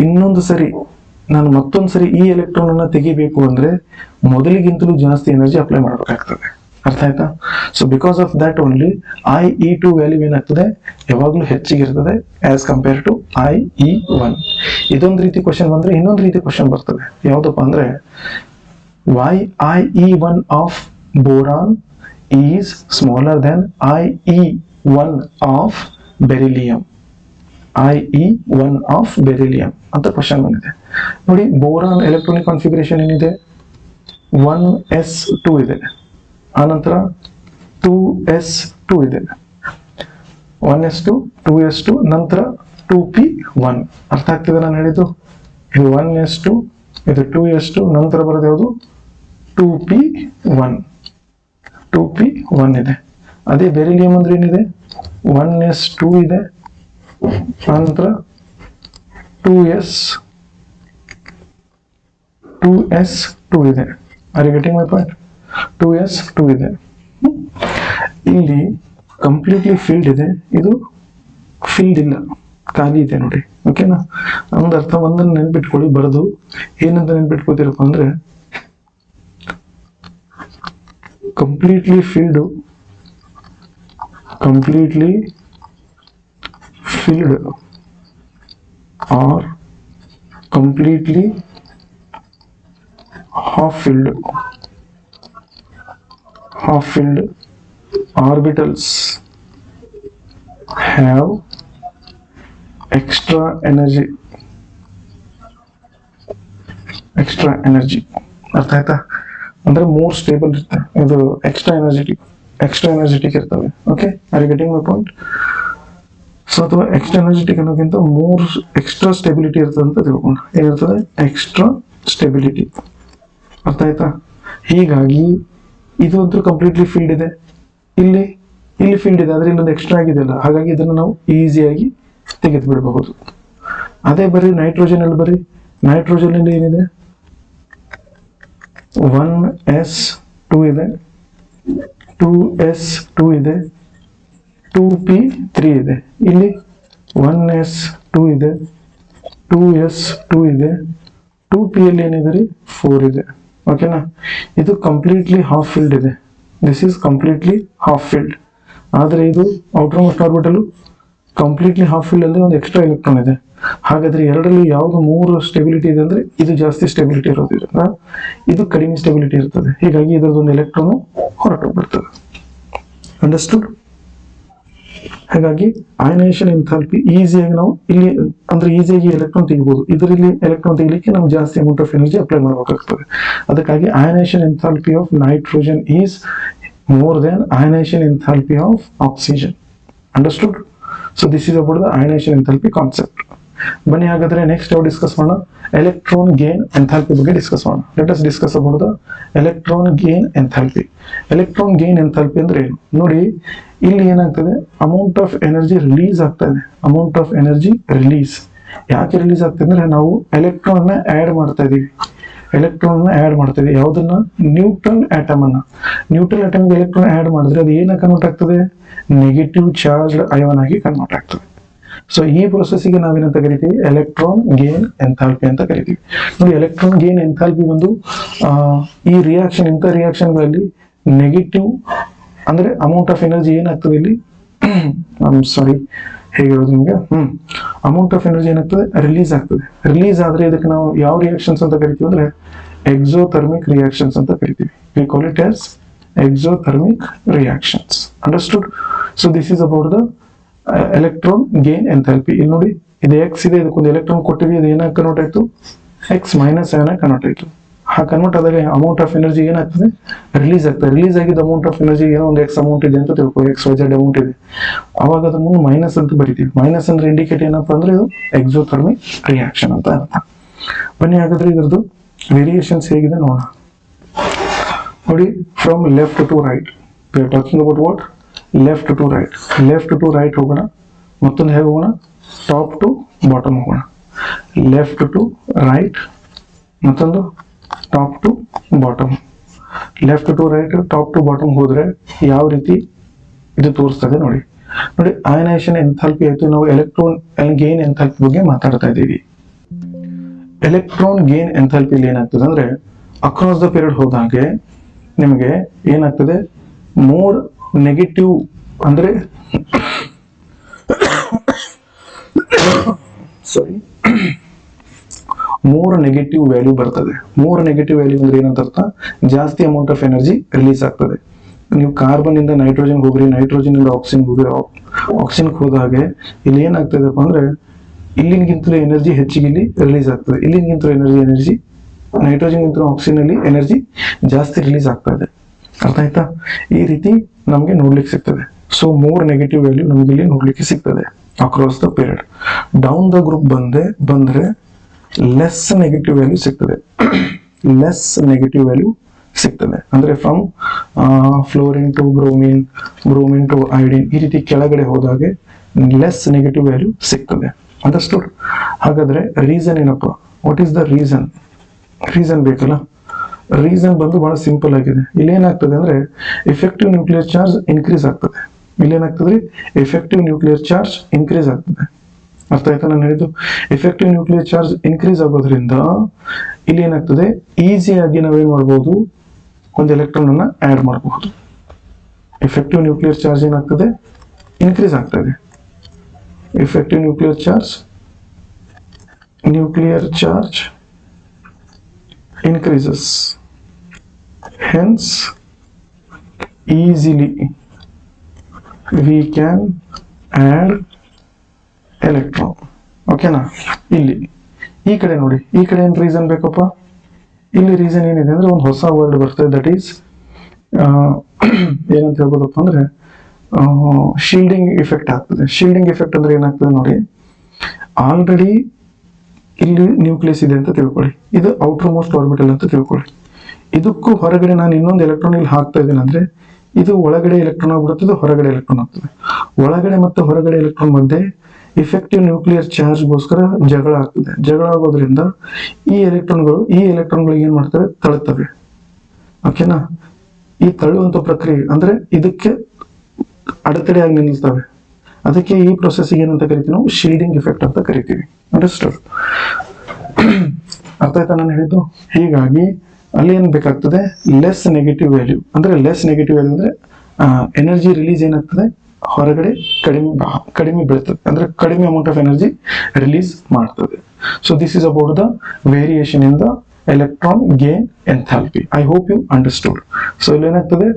ಇನ್ನೊಂದು ಸರಿ ನಾನು ಮತ್ತೊಂದು ಸರಿ ಈ ಎಲೆಕ್ಟ್ರಾನ್ ಅನ್ನ ತೆಗಿಬೇಕು ಅಂದ್ರೆ ಮೊದಲಿಗಿಂತಲೂ ಜಾಸ್ತಿ ಎನರ್ಜಿ ಅಪ್ಲೈ ಮಾಡಬೇಕಾಗ್ತದೆ. ಅರ್ಥ ಆಯ್ತಾ? So because of that only IE2 value ಏನಾಗ್ತದೆ, ಯಾವಾಗ್ಲೂ ಹೆಚ್ಚಿಗಿರ್ತದೆ ಆಸ್ ಕಂಪೇರ್ ಟು IE1. ಇದೊಂದು ರೀತಿ ಕ್ವಶನ್ ಬಂದ್ರೆ ಇನ್ನೊಂದು ರೀತಿ ಕ್ವಶನ್ ಬರ್ತದೆ. ಯಾವ್ದಪ್ಪ ಅಂದ್ರೆ, why IE1 of boron is smaller than IE1 of beryllium. IE1 of beryllium ಅಂತ ಕ್ವಶನ್ ಬಂದಿದೆ. ನೋಡಿ, ಬೋರಾನ್ ಎಲೆಕ್ಟ್ರಾನಿಕ್ ಕಾನ್ಫಿಗರೇಷನ್ ಏನಿದೆ, 1s2 ಇದೆ, ಆನಂತರ 2s2 ಇದೆ, 1s2 2s2 ನಂತರ 2p1. ಅರ್ಥ ಆಗ್ತಿದೆ ನಾನು ಹೇಳಿದ್ದು? ಇದು 1s2, ಇದು 2s2, ನಂತರ ಬರೋದು ಯಾವುದು, 2p1 ಇದೆ. ಅದೇ ಬೆರಿಲಿಯಂ ಅಂದ್ರೆ ಏನಿದೆ, 1s2 ಇದೆ, ನಂತರ 2s 2s2 ಇದೆ. Are you getting my point? 2s2 ಇದೆ. ಇಲ್ಲಿ ಕಂಪ್ಲೀಟ್ಲಿ ಫಿಲ್ಡ್ ಇದೆ, ಇದು ಫಿಲ್ಡ್ ಇಲ್ಲ, ಖಾಲಿ ಇದೆ ನೋಡಿ. ಓಕೆನಾ? ಒಂದು ಅರ್ಥ ಒಂದನ್ನು ನೆನ್ಪಿಟ್ಕೊಳ್ಳಿ, ಬರೆದು ಏನಂತ ನೆನ್ಪಿಟ್ಕೋತೀರಪ್ಪ ಅಂದ್ರೆ completely filled are completely half filled orbitals have extra energy. ಅರ್ಥ ಆಯ್ತಾ? ಅಂದ್ರೆ ಮೋರ್ ಸ್ಟೇಬಲ್ ಇರುತ್ತೆ, ಇದು ಎಕ್ಸ್ಟ್ರಾ ಎನರ್ಜೆಟಿಕ್ ಇರ್ತವೆ. Okay, are you getting my point? So ಅಥವಾ ಎಕ್ಸ್ಟ್ರಾ ಎನರ್ಜೆಟಿಕ್ ಅನ್ನೋಕ್ಕಿಂತ ಮೋರ್ ಎಕ್ಸ್ಟ್ರಾ ಸ್ಟೆಬಿಲಿಟಿ ಇರ್ತದೆ ಅಂತ ತಿಳ್ಕೊಂಡು, ಏನಿರ್ತದೆ? Extra stability. ಅರ್ಥ ಆಯ್ತಾ? ಹೀಗಾಗಿ ಇದು ಅಂತೂ ಕಂಪ್ಲೀಟ್ಲಿ ಫೀಲ್ಡ್ ಇದೆ, ಇಲ್ಲಿ ಫೀಲ್ಡ್ ಇದೆ, ಆದ್ರೆ ಇಲ್ಲೊಂದು ಎಕ್ಸ್ಟ್ರಾ ಆಗಿದೆಯಲ್ಲ, ಹಾಗಾಗಿ ಇದನ್ನು ನಾವು ಈಸಿಯಾಗಿ ತೆಗೆದು ಬಿಡಬಹುದು. ಅದೇ ಬರೀ ನೈಟ್ರೋಜನ್ ಅಲ್ಲಿ, ಬರೀ ನೈಟ್ರೋಜನ್ ಅಲ್ಲಿ ಏನಿದೆ? 1s2 ಇದೆ, 2s2 ಇದೆ, 2p3 ಇದೆ. ಇಲ್ಲಿ 1s2 ಇದೆ, 2s2 ಇದೆ, 2p ಅಲ್ಲಿ ಏನಿದೆ ರೀ? 4 ಇದೆ. ಓಕೆನಾ? ಇದು ಕಂಪ್ಲೀಟ್ಲಿ ಹಾಫ್ ಫಿಲ್ಡ್ ಇದೆ. This is completely half filled. ಆದ್ರೆ ಇದು outer most orbital completely half filled ಅಲ್ಲಿ ಒಂದು ಎಕ್ಸ್ಟ್ರಾ ಎಲೆಕ್ಟ್ರಾನ್ ಇದೆ. ಹಾಗಾದ್ರೆ ಎರಡರಲ್ಲಿ ಯಾವ್ದು ಮೂರು ಸ್ಟೆಬಿಲಿಟಿ ಇದೆ ಅಂದ್ರೆ ಇದು ಜಾಸ್ತಿ ಸ್ಟೆಬಿಲಿಟಿ ಇರೋದ್ರಿಂದ ಇದು ಕಡಿಮೆ ಸ್ಟೆಬಿಲಿಟಿ ಇರ್ತದೆ. ಹೀಗಾಗಿ ಇದರದೊಂದು ಎಲೆಕ್ಟ್ರಾನ್ ಹೊರಟೋಗ್ಬಿಡ್ತದೆ. ಅಂಡರ್ಸ್ಟುಡ್? ಹಾಗಾಗಿ ಅಯನೈಸೇಷನ್ ಎಂಥಾಲ್ಪಿ ಈಸಿಯಾಗಿ ನಾವು ಇಲ್ಲಿ ಅಂದ್ರೆ ಈಸಿಯಾಗಿ ಎಲೆಕ್ಟ್ರಾನ್ ತೆಗಿಬಹುದು. ಇದರಲ್ಲಿ ಎಲೆಕ್ಟ್ರಾನ್ ತೆಗಿಲಿಕ್ಕೆ ನಾವು ಜಾಸ್ತಿ ಅಮೌಂಟ್ ಆಫ್ ಎನರ್ಜಿ ಅಪ್ಲೈ ಮಾಡಬೇಕಾಗ್ತದೆ. ಅದಕ್ಕಾಗಿ ionisation enthalpy of nitrogen is more than ionization enthalpy of oxygen. Understood? So this is about the ionization enthalpy concept. ಬನ್ನಿ ಹಾಗಾದ್ರೆ ನೆಕ್ಸ್ಟ್ ನಾವು ಡಿಸ್ಕಸ್ ಮಾಡೋಣ ಎಲೆಕ್ಟ್ರಾನ್ ಗೇನ್ ಎಂಥಾಲ್ಪಿ ಬಗ್ಗೆ ಡಿಸ್ಕಸ್ ಮಾಡೋಣ. Let us discuss about the electron gain enthalpy. Electron gain enthalpy ಅಂದ್ರೆ ಏನು ನೋಡಿ. ಇಲ್ಲಿ ಏನಾಗ್ತದೆ? ಅಮೌಂಟ್ ಆಫ್ ಎನರ್ಜಿ ರಿಲೀಸ್ ಆಗ್ತಾ ಇದೆ. ಅಮೌಂಟ್ ಆಫ್ ಎನರ್ಜಿ ರಿಲೀಸ್ ಯಾಕೆ ರಿಲೀಸ್ ಆಗ್ತದೆ ಅಂದ್ರೆ ನಾವು ಎಲೆಕ್ಟ್ರಾನ್ ನ ಆಡ್ ಮಾಡ್ತಾ ಇದೀವಿ. ಯಾವುದನ್ನ? ನ್ಯೂಟ್ರಲ್ ಆಟಮ್ ಅನ್ನ. ನ್ಯೂಟ್ರಲ್ ಆಟಮ್ ಎಲೆಕ್ಟ್ರಾನ್ ಆಡ್ ಮಾಡಿದ್ರೆ ಅದು ಏನ ಕನ್ವರ್ಟ್ ಆಗ್ತದೆ? ನೆಗೆಟಿವ್ ಚಾರ್ಜ್ ಅಯಾನ್ ಆಗಿ ಕನ್ವರ್ಟ್ ಆಗ್ತದೆ. ಸೊ ಈ ಪ್ರೊಸೆಸ್ಗೆ ನಾವೇನಂತ ಕರಿತೀವಿ? ಎಲೆಕ್ಟ್ರಾನ್ ಗೇನ್ ಎಂಥಾಲ್ಪಿ ಅಂತ ಕರಿತೀವಿ. ನೋಡಿ, ಎಲೆಕ್ಟ್ರಾನ್ ಗೇನ್ ಎಂಥಾಲ್ಪಿ ಬಂದು ಈ ರಿಯಾಕ್ಷನ್, ಇಂಥ ರಿಯಾಕ್ಷನ್ಗಳಲ್ಲಿ ನೆಗೆಟಿವ್ ಅಂದ್ರೆ ಅಮೌಂಟ್ ಆಫ್ ಎನರ್ಜಿ ಏನಾಗ್ತದೆ ಇಲ್ಲಿ ಸಾರಿ ಹೇಗೆ ಹೇಳೋದು ನಿಮ್ಗೆ? ಅಮೌಂಟ್ ಆಫ್ ಎನರ್ಜಿ ಏನಾಗ್ತದೆ? ರಿಲೀಸ್ ಆಗ್ತದೆ. ರಿಲೀಸ್ ಆದ್ರೆ ಇದಕ್ಕೆ ನಾವು ಯಾವ ರಿಯಾಕ್ಷನ್ಸ್ ಅಂತ ಕರಿತೀವಿ ಅಂದ್ರೆ ಎಕ್ಸೋಥರ್ಮಿಕ್ ರಿಯಾಕ್ಷನ್ಸ್ ಅಂತ ಕರಿತೀವಿ. We call it as exothermic reactions. Understood? So this is about the electron gain enthalpy. ಇಲ್ಲಿ ನೋಡಿ, ಇದು ಎಕ್ಸ್ ಇದೆ, ಇದಕ್ಕೊಂದು ಎಲೆಕ್ಟ್ರಾನ್ ಕೊಟ್ಟಿವಿ, ಇದು ಏನಾಗಿ ಕನ್ವರ್ಟ್ ಆಯ್ತು? ಎಕ್ಸ್ ಮೈನಸ್ ಅಯಾನ್ ಆಗಿ ಕನ್ವರ್ಟ್ ಆಯ್ತು. ಆ ಕನ್ವರ್ಟ್ ಆದಾಗ ಅಮೌಂಟ್ ಆಫ್ ಎನರ್ಜಿ ಏನಾಗ್ತದೆ? ರಿಲೀಸ್ ಆಗ್ತದೆ. ರಿಲೀಸ್ ಆಗಿದ್ದ ಅಮೌಂಟ್ ಆಫ್ ಎನರ್ಜಿ ಏನೋ ಒಂದು ಎಕ್ಸ್ ಅಮೌಂಟ್ ಇದೆ ಅಂತ ತಿಳ್ಕೊ, ಎಕ್ಸ್ ವೈ ಝೆಡ್ ಅಮೌಂಟ್ ಇದೆ. ಅವಾಗ ಅದ್ರ ಮುಂದೆ ಮೈನಸ್ ಅಂತ ಬರಿತೀವಿ. ಮೈನಸ್ ಅಂದ್ರೆ ಇಂಡಿಕೇಟ್ ಏನಪ್ಪಾ ಅಂದ್ರೆ ಇದು ಎಕ್ಸೋಥರ್ಮಿಕ್ ರಿಯಾಕ್ಷನ್ ಅಂತ ಅರ್ಥ. ಬನ್ನಿ ಹಾಗಾದ್ರೆ ಇದರದ್ದು ವೇರಿಯೇಷನ್ಸ್ ಹೇಗಿದೆ ನೋಡೋಣ. ನೋಡಿ, from left to right we are talking about what? Left to right. Left to right ಹೋಗೋಣ. ಮತ್ತೊಂದು ಹೇಗೆ ಹೋಗೋಣ? ಟಾಪ್ ಟು ಬಾಟಮ್ ಹೋಗೋಣ. ಲೆಫ್ಟ್ ಟು ರೈಟ್, ಮತ್ತೊಂದು top to bottom. Left to right, top to bottom ಹೋದ್ರೆ ಯಾವ ರೀತಿ ಇದು ತೋರಿಸ್ತದೆ ನೋಡಿ. ನೋಡಿ, ಅಯನೈಸೇಷನ್ ಎಂಥಾಲ್ಪಿ ಆಯ್ತು. ನಾವು ಎಲೆಕ್ಟ್ರಾನ್ ಗೇನ್ ಎಂಥಾಲ್ಪಿ ಬಗ್ಗೆ ಮಾತಾಡ್ತಾ ಇದ್ದೀವಿ. ಎಲೆಕ್ಟ್ರಾನ್ ಗೇನ್ ಎಂಥಾಲ್ಪಿ ಏನಾಗ್ತದೆ ಅಂದ್ರೆ ಅಕ್ರಾಸ್ ದ ಪೀರಿಯಡ್ ಹೋದಾಗೆ ನಿಮಗೆ ಏನಾಗ್ತದೆ? ಮೋರ್ ನೆಗೆಟಿವ್ ಅಂದ್ರೆ ಸಾರಿ ಮೋರ್ ನೆಗೆಟಿವ್ ವ್ಯಾಲ್ಯೂ ಬರ್ತದೆ. ಮೋರ್ ನೆಗೆಟಿವ್ ವ್ಯಾಲ್ಯೂ ಅಂದ್ರೆ ಏನಂತ ಅರ್ಥ? ಜಾಸ್ತಿ ಅಮೌಂಟ್ ಆಫ್ ಎನರ್ಜಿ ರಿಲೀಸ್ ಆಗ್ತದೆ. ನೀವು ಕಾರ್ಬನ್ ಇಂದ ನೈಟ್ರೋಜನ್ ಹೋಗ್ರಿ, ನೈಟ್ರೋಜನ್ ಇಂದ ಆಕ್ಸಿಜನ್ ಹೋಗ್ರಿ, ಆಕ್ಸಿಜನ್ ಹೋದಾಗೆ ಇಲ್ಲಿ ಏನಾಗ್ತದಪ್ಪ ಅಂದ್ರೆ ಇಲ್ಲಿಗಿಂತಲೂ ಎನರ್ಜಿ ಹೆಚ್ಚಿಗೆ ಇಲ್ಲಿ ರಿಲೀಸ್ ಆಗ್ತದೆ. ಇಲ್ಲಿಗಿಂತಲೂ ಎನರ್ಜಿ ನೈಟ್ರೋಜನ್ ಗಿಂತ ಆಕ್ಸಿಜನ್ ಅಲ್ಲಿ ಎನರ್ಜಿ ಜಾಸ್ತಿ ರಿಲೀಸ್ ಆಗ್ತಾ ಇದೆ. ಅರ್ಥ ಆಯ್ತಾ? ಈ ರೀತಿ ನಮ್ಗೆ ನೋಡ್ಲಿಕ್ಕೆ ಸಿಗ್ತದೆ. ಸೊ ಮೋರ್ ನೆಗೆಟಿವ್ ವ್ಯಾಲ್ಯೂ ನಮ್ಗೆ ಇಲ್ಲಿ ನೋಡ್ಲಿಕ್ಕೆ ಸಿಗ್ತದೆ across the period. Down the group ಬಂದ್ರೆ ಲೆಸ್ ನೆಗೆಟಿವ್ ವ್ಯಾಲ್ಯೂ ಸಿಗ್ತದೆ. ಲೆಸ್ ನೆಗೆಟಿವ್ ವ್ಯಾಲ್ಯೂ ಸಿಗ್ತದೆ ಅಂದ್ರೆ from fluorine to bromine, bromine to iodine, ಈ ರೀತಿ ಕೆಳಗಡೆ ಹೋದಾಗೆ ಲೆಸ್ ನೆಗೆಟಿವ್ ವ್ಯಾಲ್ಯೂ ಸಿಗ್ತದೆ. ಅಂಡರ್ಸ್ಟುಡ್? ಹಾಗಾದ್ರೆ ರೀಸನ್ ಏನಪ್ಪ? What is the reason? Reason ಬೇಕಲ್ಲ. ರೀಸನ್ ಬಂದು ಬಹಳ ಸಿಂಪಲ್ ಆಗಿದೆ. ಇಲ್ಲಿ ಏನಾಗ್ತದೆ ಅಂದ್ರೆ ಎಫೆಕ್ಟಿವ್ ನ್ಯೂಕ್ಲಿಯರ್ ಚಾರ್ಜ್ ಇನ್ಕ್ರೀಸ್ ಆಗ್ತದೆ. ಇಲ್ಲಿ ಏನಾಗ್ತದೆ, ಎಫೆಕ್ಟಿವ್ ನ್ಯೂಕ್ಲಿಯರ್ ಚಾರ್ಜ್ ಇನ್ಕ್ರೀಸ್ ಆಗ್ತದೆ. ಅರ್ಥ ಆಯ್ತಾ ನಾನು ಹೇಳಿದ್ದು? ಎಫೆಕ್ಟಿವ್ ನ್ಯೂಕ್ಲಿಯರ್ ಚಾರ್ಜ್ ಇನ್ಕ್ರೀಸ್ ಆಗೋದ್ರಿಂದ ಇಲ್ಲಿ ಏನಾಗ್ತದೆ, ಈಸಿಯಾಗಿ ನಾವೇನ್ ಮಾಡ್ಬೋದು, ಒಂದು ಎಲೆಕ್ಟ್ರಾನ್ ಅನ್ನ ಆಡ್ ಮಾಡಬಹುದು. ಎಫೆಕ್ಟಿವ್ ನ್ಯೂಕ್ಲಿಯರ್ ಚಾರ್ಜ್ ಏನಾಗ್ತದೆ, ಇನ್ಕ್ರೀಸ್ ಆಗ್ತದೆ. Effective nuclear charge increases, hence easily we can add electron. ಓಕೆನಾ? ಇಲ್ಲಿ ಈ ಕಡೆ ನೋಡಿ, ಈ ಕಡೆ ಏನ್ ರೀಸನ್ ಬೇಕಪ್ಪ? ಇಲ್ಲಿ ರೀಸನ್ ಏನಿದೆ ಅಂದ್ರೆ ಒಂದು ಹೊಸ ವರ್ಡ್ ಬರ್ತದೆ, ದಟ್ ಈಸ್ ಏನಂತ ಹೇಳ್ಬೋದಪ್ಪ ಅಂದ್ರೆ ಶೀಲ್ಡಿಂಗ್ ಇಫೆಕ್ಟ್ ಆಗ್ತದೆ. ಶೀಲ್ಡಿಂಗ್ ಇಫೆಕ್ಟ್ ಅಂದ್ರೆ ಏನಾಗ್ತದೆ ನೋಡಿ, ಆಲ್ರೆಡಿ ಇಲ್ಲಿ ನ್ಯೂಕ್ಲಿಯಸ್ ಇದೆ ಅಂತ ತಿಳ್ಕೊಳ್ಳಿ, ಇದು ಔಟರ್ ಮೋಸ್ಟ್ ಆರ್ಬಿಟಲ್ ಅಂತ ತಿಳ್ಕೊಳ್ಳಿ. ಇದಕ್ಕೂ ಹೊರಗಡೆ ನಾನು ಇನ್ನೊಂದು ಎಲೆಕ್ಟ್ರಾನ್ ಇಲ್ಲಿ ಹಾಕ್ತಾ ಇದ್ದೇನೆ ಅಂದ್ರೆ ಇದು ಒಳಗಡೆ ಎಲೆಕ್ಟ್ರಾನ್ ಆಗ್ಬಿಡುತ್ತದೆ, ಹೊರಗಡೆ ಎಲೆಕ್ಟ್ರಾನ್ ಆಗ್ತದೆ. ಒಳಗಡೆ ಮತ್ತು ಹೊರಗಡೆ ಎಲೆಕ್ಟ್ರಾನ್ ಮಧ್ಯೆ ಇಫೆಕ್ಟಿವ್ ನ್ಯೂಕ್ಲಿಯರ್ ಚಾರ್ಜ್ಗೋಸ್ಕರ ಜಗಳ ಆಗ್ತದೆ. ಜಗಳ ಆಗೋದ್ರಿಂದ ಈ ಎಲೆಕ್ಟ್ರಾನ್ಗಳು ಏನ್ ಮಾಡ್ತವೆ, ತಳ್ಳುತ್ತವೆ. ಓಕೆನಾ? ಈ ತಳ್ಳುವಂತ ಪ್ರಕ್ರಿಯೆ ಅಂದ್ರೆ ಇದಕ್ಕೆ ಅಡೆತಡೆಯಾಗಿ ನಿಲ್ತವೆ. ಅದಕ್ಕೆ ಈ ಪ್ರೊಸೆಸ್ಗೆ ಏನಂತ ಕರಿತೀವಿ ನಾವು, ಶೀಲ್ಡಿಂಗ್ ಇಫೆಕ್ಟ್ ಅಂತ ಕರಿತೀವಿ. ಅಂಡರ್ಸ್ಟುಡ್? ಅರ್ಥ ಆಯ್ತಾ ನಾನು ಹೇಳಿದ್ದು? ಹೀಗಾಗಿ ಅಲ್ಲಿ ಏನ್ ಬೇಕಾಗ್ತದೆ, ಲೆಸ್ ನೆಗೆಟಿವ್ ವ್ಯಾಲ್ಯೂ ಅಂದ್ರೆ ಎನರ್ಜಿ ರಿಲೀಸ್ ಏನಾಗ್ತದೆ, ಹೊರಗಡೆ ಕಡಿಮೆ ಬೀಳ್ತದೆ, ಅಂದ್ರೆ ಕಡಿಮೆ ಅಮೌಂಟ್ ಆಫ್ ಎನರ್ಜಿ ರಿಲೀಸ್ ಮಾಡ್ತದೆ. So this is about the variation in the electron gain enthalpy. I hope you understood. So ಇಲ್ಲಿ ಏನಾಗ್ತದೆ,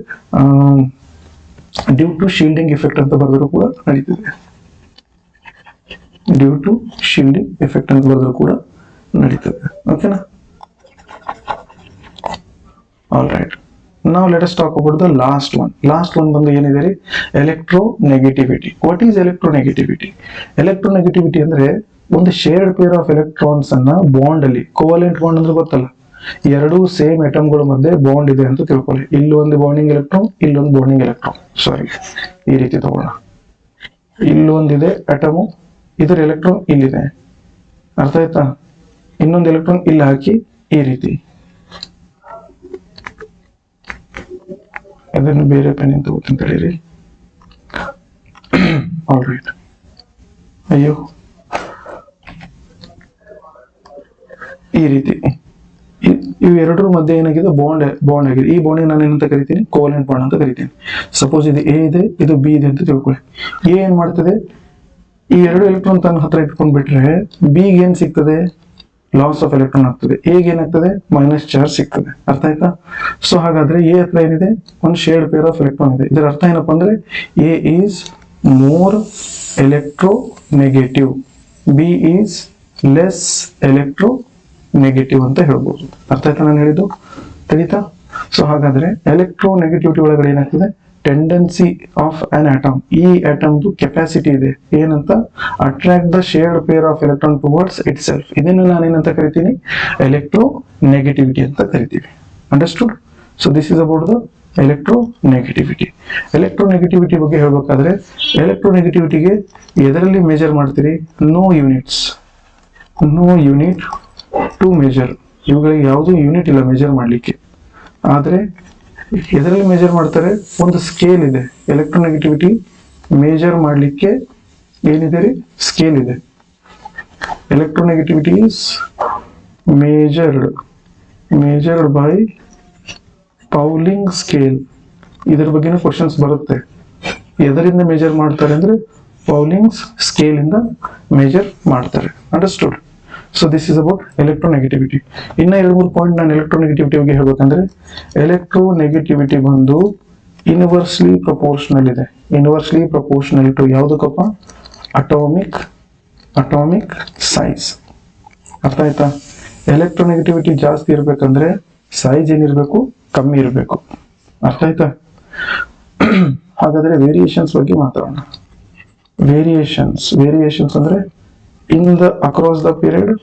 ಡ್ಯೂ ಟು ಶೀಲ್ಡಿಂಗ್ ಇಫೆಕ್ಟ್ ಅಂತ ಬರೆದರೂ ಕೂಡ ನಡೀತದೆ. ಡ್ಯೂ ಟು ಶೀಲ್ಡಿಂಗ್ ಎಫೆಕ್ಟ್ ಅಂತ ಬರೆದರೂ ಕೂಡ ನಡೀತದೆ. ಓಕೆನಾ? ಆಲ್ ರೈಟ್, ನಾವು let us talk about the last one ಬಂದು ಏನಿದೆ ರೀ, electronegativity. What is electronegativity? Electronegativity ಅಂದ್ರೆ ಒಂದು ಶೇರ್ಡ್ ಪೇರ್ ಆಫ್ ಎಲೆಕ್ಟ್ರಾನ್ಸ್ ಅನ್ನ ಬಾಂಡ್ ಅಲ್ಲಿ, ಕೋವಲೆಂಟ್ ಬಾಂಡ್ ಅಂದ್ರೆ ಗೊತ್ತಲ್ಲ, ಎರಡು ಸೇಮ್ ಅಟಮ್ಗಳ ಮಧ್ಯೆ ಬಾಂಡ್ ಇದೆ ಅಂತ ತಿಳ್ಕೊಳ್ಳಿ. ಇಲ್ಲೊಂದು ಬಾಂಡಿಂಗ್ ಎಲೆಕ್ಟ್ರಾನ್, ಇಲ್ಲೊಂದು ಬಾಂಡಿಂಗ್ ಎಲೆಕ್ಟ್ರಾನ್. ಸಾರಿ, ಈ ರೀತಿ ತಗೋಣ. ಇಲ್ಲೊಂದಿದೆ ಅಟಮು, ಇದರ ಎಲೆಕ್ಟ್ರಾನ್ ಇಲ್ಲಿದೆ. ಅರ್ಥ ಆಯ್ತಾ? ಇನ್ನೊಂದು ಎಲೆಕ್ಟ್ರಾನ್ ಇಲ್ಲಿ ಹಾಕಿ ಈ ರೀತಿ. ಅದನ್ನು ಬೇರೆ ಪೆನ್ ಅಂತ ಗೊತ್ತಂತ ಹೇಳಿರಿ. All right. ಅಯ್ಯೋ, ಈ ರೀತಿ ಇವೆರಡರ ಮಧ್ಯೆ ಏನಾಗಿದೆ, ಬಾಂಡ್ ಆಗಿದೆ. ಈ ಬಾಂಡ್ ನಾನು ಏನಂತ ಕರಿತೀನಿ, ಕೋವಲೆಂಟ್ ಬಾಂಡ್ ಅಂತ ಕರಿತೀನಿ. ಸಪೋಸ್ ಇದು ಎ ಇದೆ, ಇದು ಬಿ ಇದೆ ಅಂತ ತಿಳ್ಕೊಳ್ಳಿ. ಎ ಏನ್ ಮಾಡ್ತದೆ, ಈ ಎರಡು ಎಲೆಕ್ಟ್ರಾನ್ ತನ್ನ ಹತ್ರ ಇಟ್ಕೊಂಡ್ ಬಿಟ್ರೆ ಬಿ ಏನ್ ಸಿಗ್ತದೆ, ಲಾಸ್ ಆಫ್ ಎಲೆಕ್ಟ್ರಾನ್ ಆಗ್ತದೆ. ಎಗೆ ಏನಾಗ್ತದೆ, ಮೈನಸ್ ಚಾರ್ಜ್ ಸಿಗ್ತದೆ. ಅರ್ಥ ಆಯ್ತಾ? ಸೊ ಹಾಗಾದ್ರೆ ಎ ಹತ್ರ ಏನಿದೆ, ಒಂದು ಶೇರ್ಡ್ ಪೇರ್ ಆಫ್ ಎಲೆಕ್ಟ್ರಾನ್ ಇದೆ. ಇದರ ಅರ್ಥ ಏನಪ್ಪಾ ಅಂದ್ರೆ A is more electro negative, B is less electro negative ಅಂತ ಹೇಳ್ಬೋದು. ಅರ್ಥ ಆಯ್ತಾ ನಾನು ಹೇಳಿದ್ದು? ತಿಳಿತಾ? ಸೊ ಹಾಗಾದ್ರೆ ಎಲೆಕ್ಟ್ರೋ ನೆಗೆಟಿವಿಟಿ ಒಳಗಡೆ ಏನಾಗ್ತದೆ, ಟೆಂಡೆನ್ಸಿ ಆಫ್ ಅನ್ ಆಟಮ್, ಈ ಆಟಮ್ದು ಕೆಪಾಸಿಟಿ ಇದೆ ಏನಂತ, attract the shared pair of electron towards itself. ಇದನ್ನು ನಾನೇನಂತ ಕರಿತೀನಿ, ಎಲೆಕ್ಟ್ರೋ ನೆಗೆಟಿವಿಟಿ ಅಂತ ಕರಿತೀವಿ. Understood? So this is about the electronegativity. Electronegativity ಬಗ್ಗೆ ಹೇಳ್ಬೇಕಾದ್ರೆ, ಎಲೆಕ್ಟ್ರೋ ನೆಗೆಟಿವಿಟಿಗೆ ಎದರಲ್ಲಿ ಮೆಜರ್ ಮಾಡ್ತೀರಿ, ನೋ ಯೂನಿಟ್ ಟು ಮೆಜರ್. ಇವುಗಳಿಗೆ ಯಾವುದೂ ಯೂನಿಟ್ ಇಲ್ಲ ಮೆಜರ್ ಮಾಡ್ಲಿಕ್ಕೆ. ಆದ್ರೆ ಎದರಲ್ಲಿ ಮೆಜರ್ ಮಾಡ್ತಾರೆ, ಒಂದು ಸ್ಕೇಲ್ ಇದೆ. ಎಲೆಕ್ಟ್ರೋನೆಗೆಟಿವಿಟಿ ಮೆಜರ್ ಮಾಡ್ಲಿಕ್ಕೆ ಏನಿದೆ ರೀ, ಸ್ಕೇಲ್ ಇದೆ. Electronegativity is measured by Pauling scale. ಇದ್ರ ಬಗ್ಗೆನೂ ಕ್ವಶನ್ಸ್ ಬರುತ್ತೆ. ಎದರಿಂದ ಮೆಜರ್ ಮಾಡ್ತಾರೆ ಅಂದ್ರೆ ಪೌಲಿಂಗ್ ಸ್ಕೇಲ್ ಇಂದ ಮೆಜರ್ ಮಾಡ್ತಾರೆ. Understood? So this is about electronegativity. ಇನ್ನ 2-3 ಪಾಯಿಂಟ್ ನಾನು ಎಲೆಕ್ಟ್ರೋನೆಗೆಟಿವಿಟಿ ಬಗ್ಗೆ ಹೇಳ್ಬೇಕಂದ್ರೆ, ಎಲೆಕ್ಟ್ರೋನೆಗೆಟಿವಿಟಿ ಬಂದು ಇನ್ವರ್ಸ್ಲಿ ಪ್ರಪೋರ್ಷನಲ್ ಇದೆ. ಇನ್ವರ್ಸ್ಲಿ ಪ್ರಪೋರ್ಷನಲ್ ಟು ಯಾವುದಕ್ಕಪ್ಪ, ಅಟಾಮಿಕ್ ಸೈಜ್. ಅರ್ಥ ಆಯ್ತಾ? ಎಲೆಕ್ಟ್ರೋನೆಗೆಟಿವಿಟಿ ಜಾಸ್ತಿ ಇರ್ಬೇಕಂದ್ರೆ ಸೈಜ್ ಏನಿರ್ಬೇಕು, ಕಮ್ಮಿ ಇರಬೇಕು. ಅರ್ಥ ಆಯ್ತಾ? ಹಾಗಾದ್ರೆ ವೇರಿಯೇಷನ್ಸ್ ಬಗ್ಗೆ ಮಾತಾಡೋಣ. ವೇರಿಯೇಷನ್ಸ್ ಅಂದ್ರೆ in the across the period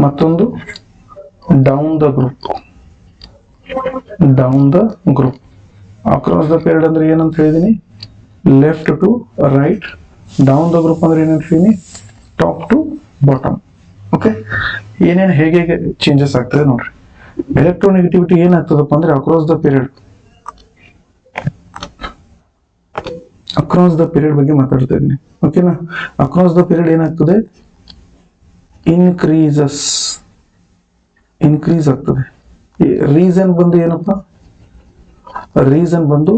ಮತ್ತೊಂದು down the group. across the period ಅಂದ್ರೆ ಏನಂತ ಹೇಳಿದೀನಿ, left to right. Down the group ಅಂದ್ರೆ ಏನಂತ ಹೇಳಿದೀನಿ, ಟಾಪ್ ಟು ಬಾಟಮ್. ಓಕೆ, ಏನೇನು ಹೇಗೆ ಹೇಗೆ ಚೇಂಜಸ್ ಆಗ್ತದೆ ನೋಡ್ರಿ. ಎಲೆಕ್ಟ್ರೋನೆಗೆಟಿವಿಟಿ ಏನಾಗ್ತದಪ್ಪ ಅಂದ್ರೆ ಅಕ್ರಾಸ್ ದ ಪೀರಿಯಡ್ ಬಗ್ಗೆ ಮಾತಾಡ್ತಾ ಇದ್ದೀನಿ. ಓಕೆನಾ, ಅಕ್ರಾಸ್ ದ ಪೀರಿಯಡ್ ಏನಾಗ್ತದೆ, ಇನ್ಕ್ರೀಸ್ ಆಗ್ತದೆ. ರೀಸನ್ ಬಂದು ಏನಪ್ಪ, ರೀಸನ್ ಬಂದು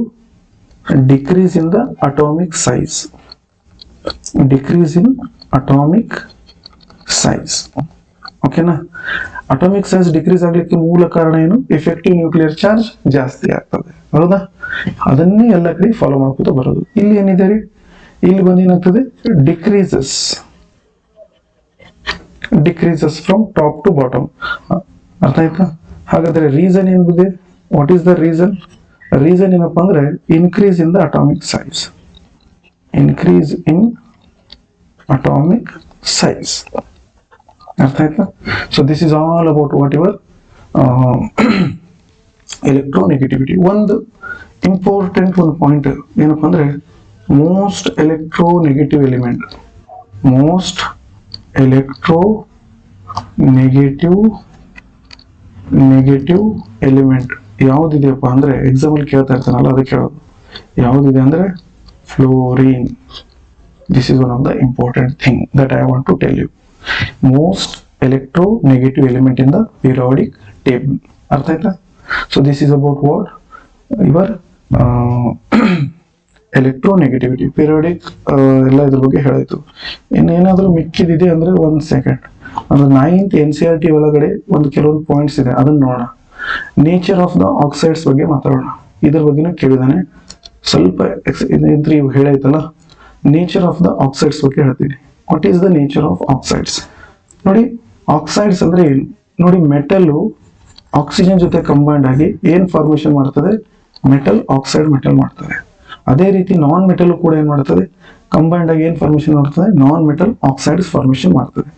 decrease in the atomic size, decrease in atomic size. ಓಕೆನಾ, ಅಟಾಮಿಕ್ ಸೈಜ್ ಡಿಕ್ರೀಸ್ ಆಗ್ಲಿಕ್ಕೆ ಮೂಲ ಕಾರಣ ಏನು, ಎಫೆಕ್ಟಿವ್ ನ್ಯೂಕ್ಲಿಯರ್ ಚಾರ್ಜ್ ಜಾಸ್ತಿ ಆಗ್ತದೆ. ಹೌದಾ, ಅದನ್ನೇ ಎಲ್ಲ ಕಡೆ ಫಾಲೋ ಮಾಡ್ಕೊತ ಬರೋದು. ಇಲ್ಲಿ ಏನಿದೆ ರೀ, ಇಲ್ಲಿ ಬಂದು ಏನಾಗ್ತದೆ, decreases from top to bottom. ಅರ್ಥ ಆಯ್ತಾ? ಹಾಗಾದ್ರೆ ರೀಸನ್ ಏನಿದೆ, what is the reason? Reason ಏನಪ್ಪಾ ಅಂದ್ರೆ increase in the atomic size, increase in atomic size. ಅರ್ಥ ಆಯ್ತಾ? So this is all about what your electronegativity. ಒಂದು ಇಂಪಾರ್ಟೆಂಟ್ ಒಂದು ಪಾಯಿಂಟ್ ಏನಪ್ಪಾ ಅಂದ್ರೆ ಮೋಸ್ಟ್ ಎಲೆಕ್ಟ್ರೋನೆಗೆಟಿವ್ ಎಲಿಮೆಂಟ್ ಯಾವ್ದಿದೆಯಪ್ಪ ಅಂದ್ರೆ ಎಕ್ಸಾಂಪಲ್ ಕೇಳ್ತಾ ಇರ್ತಾನಲ್ಲ, ಅದಕ್ಕೆ ಹೇಳೋದು ಯಾವ್ದಿದೆ ಅಂದ್ರೆ fluorine. This is one of the important thing that I want to tell you. Most electronegative element in the periodic table. ಅರ್ಥ ಆಯ್ತಾ? So this is about what your electronegativity. Periodic ಎಲ್ಲ ಇದ್ರ ಬಗ್ಗೆ ಹೇಳಾಯ್ತು. ಇನ್ನೇನಾದ್ರೂ ಮಿಕ್ಕಿದಿದೆ ಅಂದ್ರೆ 1 ಸೆಕೆಂಡ್, ಅಂದ್ರೆ 9th NCERT ಒಳಗಡೆ ಒಂದು ಕೆಲವೊಂದು ಪಾಯಿಂಟ್ಸ್ ಇದೆ, ಅದನ್ನ ನೋಡೋಣ. ನೇಚರ್ ಆಫ್ ದ ಆಕ್ಸೈಡ್ಸ್ ಬಗ್ಗೆ ಮಾತಾಡೋಣ. ಇದ್ರ ಬಗ್ಗೆನೂ ಕೇಳಿದಾನೆ ಸ್ವಲ್ಪ. ಇವು ಹೇಳಾಯ್ತಲ್ಲ, ನೇಚರ್ ಆಫ್ ದ ಆಕ್ಸೈಡ್ಸ್ ಬಗ್ಗೆ ಹೇಳ್ತೀನಿ. What is the nature of oxides? ನೋಡಿ, ಆಕ್ಸೈಡ್ಸ್ ಅಂದ್ರೆ ಏನು ನೋಡಿ, ಮೆಟಲ್ ಆಕ್ಸಿಜನ್ ಜೊತೆ ಕಂಬೈಂಡ್ ಆಗಿ ಏನ್ ಫಾರ್ಮೇಶನ್ ಮಾಡ್ತದೆ, ಮೆಟಲ್ ಆಕ್ಸೈಡ್ ಮೆಟಲ್ ಮಾಡ್ತದೆ. ಅದೇ ರೀತಿ ನಾನ್ ಮೆಟಲ್ ಕೂಡ ಏನ್ ಮಾಡ್ತದೆ, ಕಂಬೈಂಡ್ ಆಗಿ ಏನ್ ಫಾರ್ಮೇಶನ್ ಮಾಡ್ತದೆ, ನಾನ್ ಮೆಟಲ್ ಆಕ್ಸೈಡ್ಸ್ ಫಾರ್ಮೇಶನ್ ಮಾಡ್ತದೆ.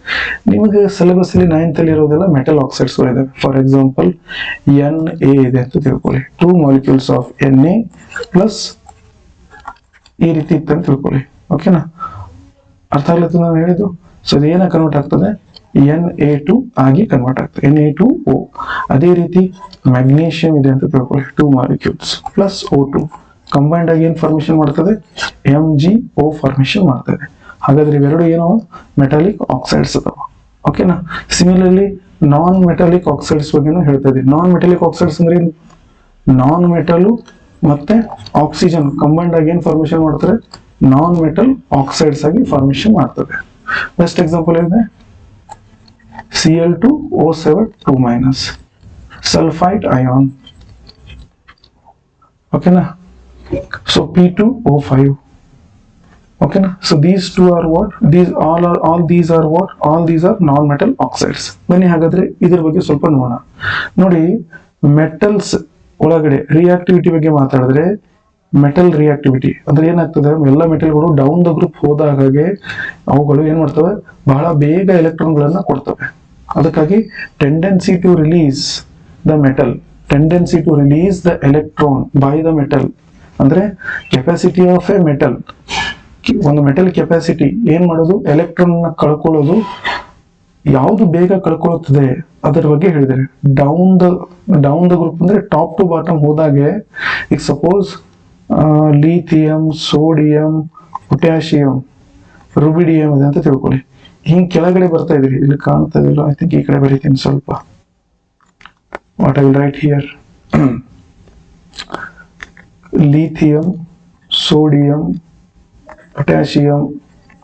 ನಿಮಗೆ ಸಿಲೆಬಸ್ ಅಲ್ಲಿ 9th ಅಲ್ಲಿ ಇರೋದೆಲ್ಲ ಮೆಟಲ್ ಆಕ್ಸೈಡ್ಸ್ ಇದೆ. ಫಾರ್ ಎಕ್ಸಾಂಪಲ್ Na ಇದೆ ಅಂತ ತಿಳ್ಕೊಳ್ಳಿ, 2 ಮಾಲಿಕ್ಯೂಲ್ಸ್ ಆಫ್ Na ಪ್ಲಸ್ ಈ ರೀತಿ ಇತ್ತು ಅಂತ ತಿಳ್ಕೊಳ್ಳಿ. ಓಕೆನಾ, ಅರ್ಥ ಆಗ್ಲತ್ತ ನಾನು ಹೇಳಿದ್ದು? ಸೊ ಇದು ಏನ ಕನ್ವರ್ಟ್ ಆಗ್ತದೆ, Na2 ಆಗಿ ಕನ್ವರ್ಟ್ ಆಗ್ತದೆ, Na2O. ಅದೇ ರೀತಿ ಮ್ಯಾಗ್ನೀಷಿಯಂ ಇದೆ ಅಂತ ತಿಳ್ಕೊಳ್ಳಿ, 2 ಮಾಲಿಕ್ಯೂಲ್ಸ್ ಪ್ಲಸ್ O2 ಕಂಬೈಂಡ್ ಆಗಿ ಏನ್ ಫಾರ್ಮೇಶನ್ ಮಾಡ್ತದೆ, MgO ಫಾರ್ಮೇಶನ್ ಮಾಡ್ತದೆ. ಹಾಗಾದ್ರೆ ಇವೆರಡು ಏನೋ ಮೆಟಾಲಿಕ್ ಆಕ್ಸೈಡ್ಸ್ ಅದಾವ. ಓಕೆನಾ, ಸಿಮಿಲರ್ಲಿ ನಾನ್ ಮೆಟಾಲಿಕ್ ಆಕ್ಸೈಡ್ಸ್ ಬಗ್ಗೆನೂ ಹೇಳ್ತಾ ಇದ್ದೀನಿ. ನಾನ್ ಮೆಟಾಲಿಕ್ ಆಕ್ಸೈಡ್ಸ್ ಅಂದ್ರೆ ನಾನ್ ಮೆಟಲ್ ಮತ್ತೆ ಆಕ್ಸಿಜನ್ ಕಂಬೈಂಡ್ ಆಗಿ ಏನ್ ಫಾರ್ಮೇಶನ್ ಮಾಡ್ತಾರೆ, ನಾನ್ ಮೆಟಲ್ ಆಕ್ಸೈಡ್ಸ್ ಆಗಿ ಫಾರ್ಮೇಶನ್ ಮಾಡ್ತದೆ. ಬೆಸ್ಟ್ ಎಕ್ಸಾಂಪಲ್ ಇದೆ Cl2O7 2- ಸಲ್ಫೈಡ್ ಅಯಾನ್. ಓಕೆನಾ, so P2O5. ಓಕೆನಾ, so these two are what, these all these are what, all these are non-metal oxides. ಬನ್ನಿ ಹಾಗಾದ್ರೆ ಇದ್ರ ಬಗ್ಗೆ ಸ್ವಲ್ಪ ನೋಡೋಣ. ನೋಡಿ, ಮೆಟಲ್ಸ್ ಒಳಗಡೆ ರಿಯಾಕ್ಟಿವಿಟಿ ಬಗ್ಗೆ ಮಾತಾಡಿದ್ರೆ, ಮೆಟಲ್ ರಿಯಾಕ್ಟಿವಿಟಿ ಅಂದ್ರೆ ಏನಾಗ್ತದೆ, ಎಲ್ಲ ಮೆಟಲ್ಗಳು ಡೌನ್ ದ ಗ್ರೂಪ್ ಹೋದಾಗೆ ಅವುಗಳು ಏನ್ ಮಾಡ್ತವೆ, ಬಹಳ ಬೇಗ ಎಲೆಕ್ಟ್ರಾನ್ಗಳನ್ನ ಕೊಡ್ತವೆ. ಅದಕ್ಕಾಗಿ tendency to release the electron by the metal ಅಂದ್ರೆ ಕೆಪಾಸಿಟಿ ಆಫ್ ಎ ಮೆಟಲ್. ಒಂದು ಮೆಟಲ್ ಕೆಪಾಸಿಟಿ ಏನ್ ಮಾಡೋದು, ಎಲೆಕ್ಟ್ರಾನ್ ನ ಕಳ್ಕೊಳ್ಳೋದು. ಯಾವುದು ಬೇಗ ಕಳ್ಕೊಳ್ಳುತ್ತದೆ ಅದರ ಬಗ್ಗೆ ಹೇಳಿದರೆ, ಡೌನ್ ದ ಗ್ರೂಪ್ ಅಂದ್ರೆ ಟಾಪ್ ಟು ಬಾಟಮ್ ಹೋದಾಗೆ, ಈಗ ಸಪೋಸ್ ಲಿಥಿಯಂ, ಸೋಡಿಯಂ, ಪೊಟ್ಯಾಷಿಯಂ, ರುಬಿಡಿಯಂ ಇದೆ ಅಂತ ತಿಳ್ಕೊಳ್ಳಿ. ಹಿಂಗ್ ಕೆಳಗಡೆ ಬರ್ತಾ ಇದ್ರಿ, ಇಲ್ಲಿ ಕಾಣ್ತಾ ಇದಿಲ್ಲ, ಐ ಥಿಂಕ್ ಈ ಕಡೆ ಬರೀತೀನಿ ಸ್ವಲ್ಪ. What I will write here, lithium, sodium, potassium,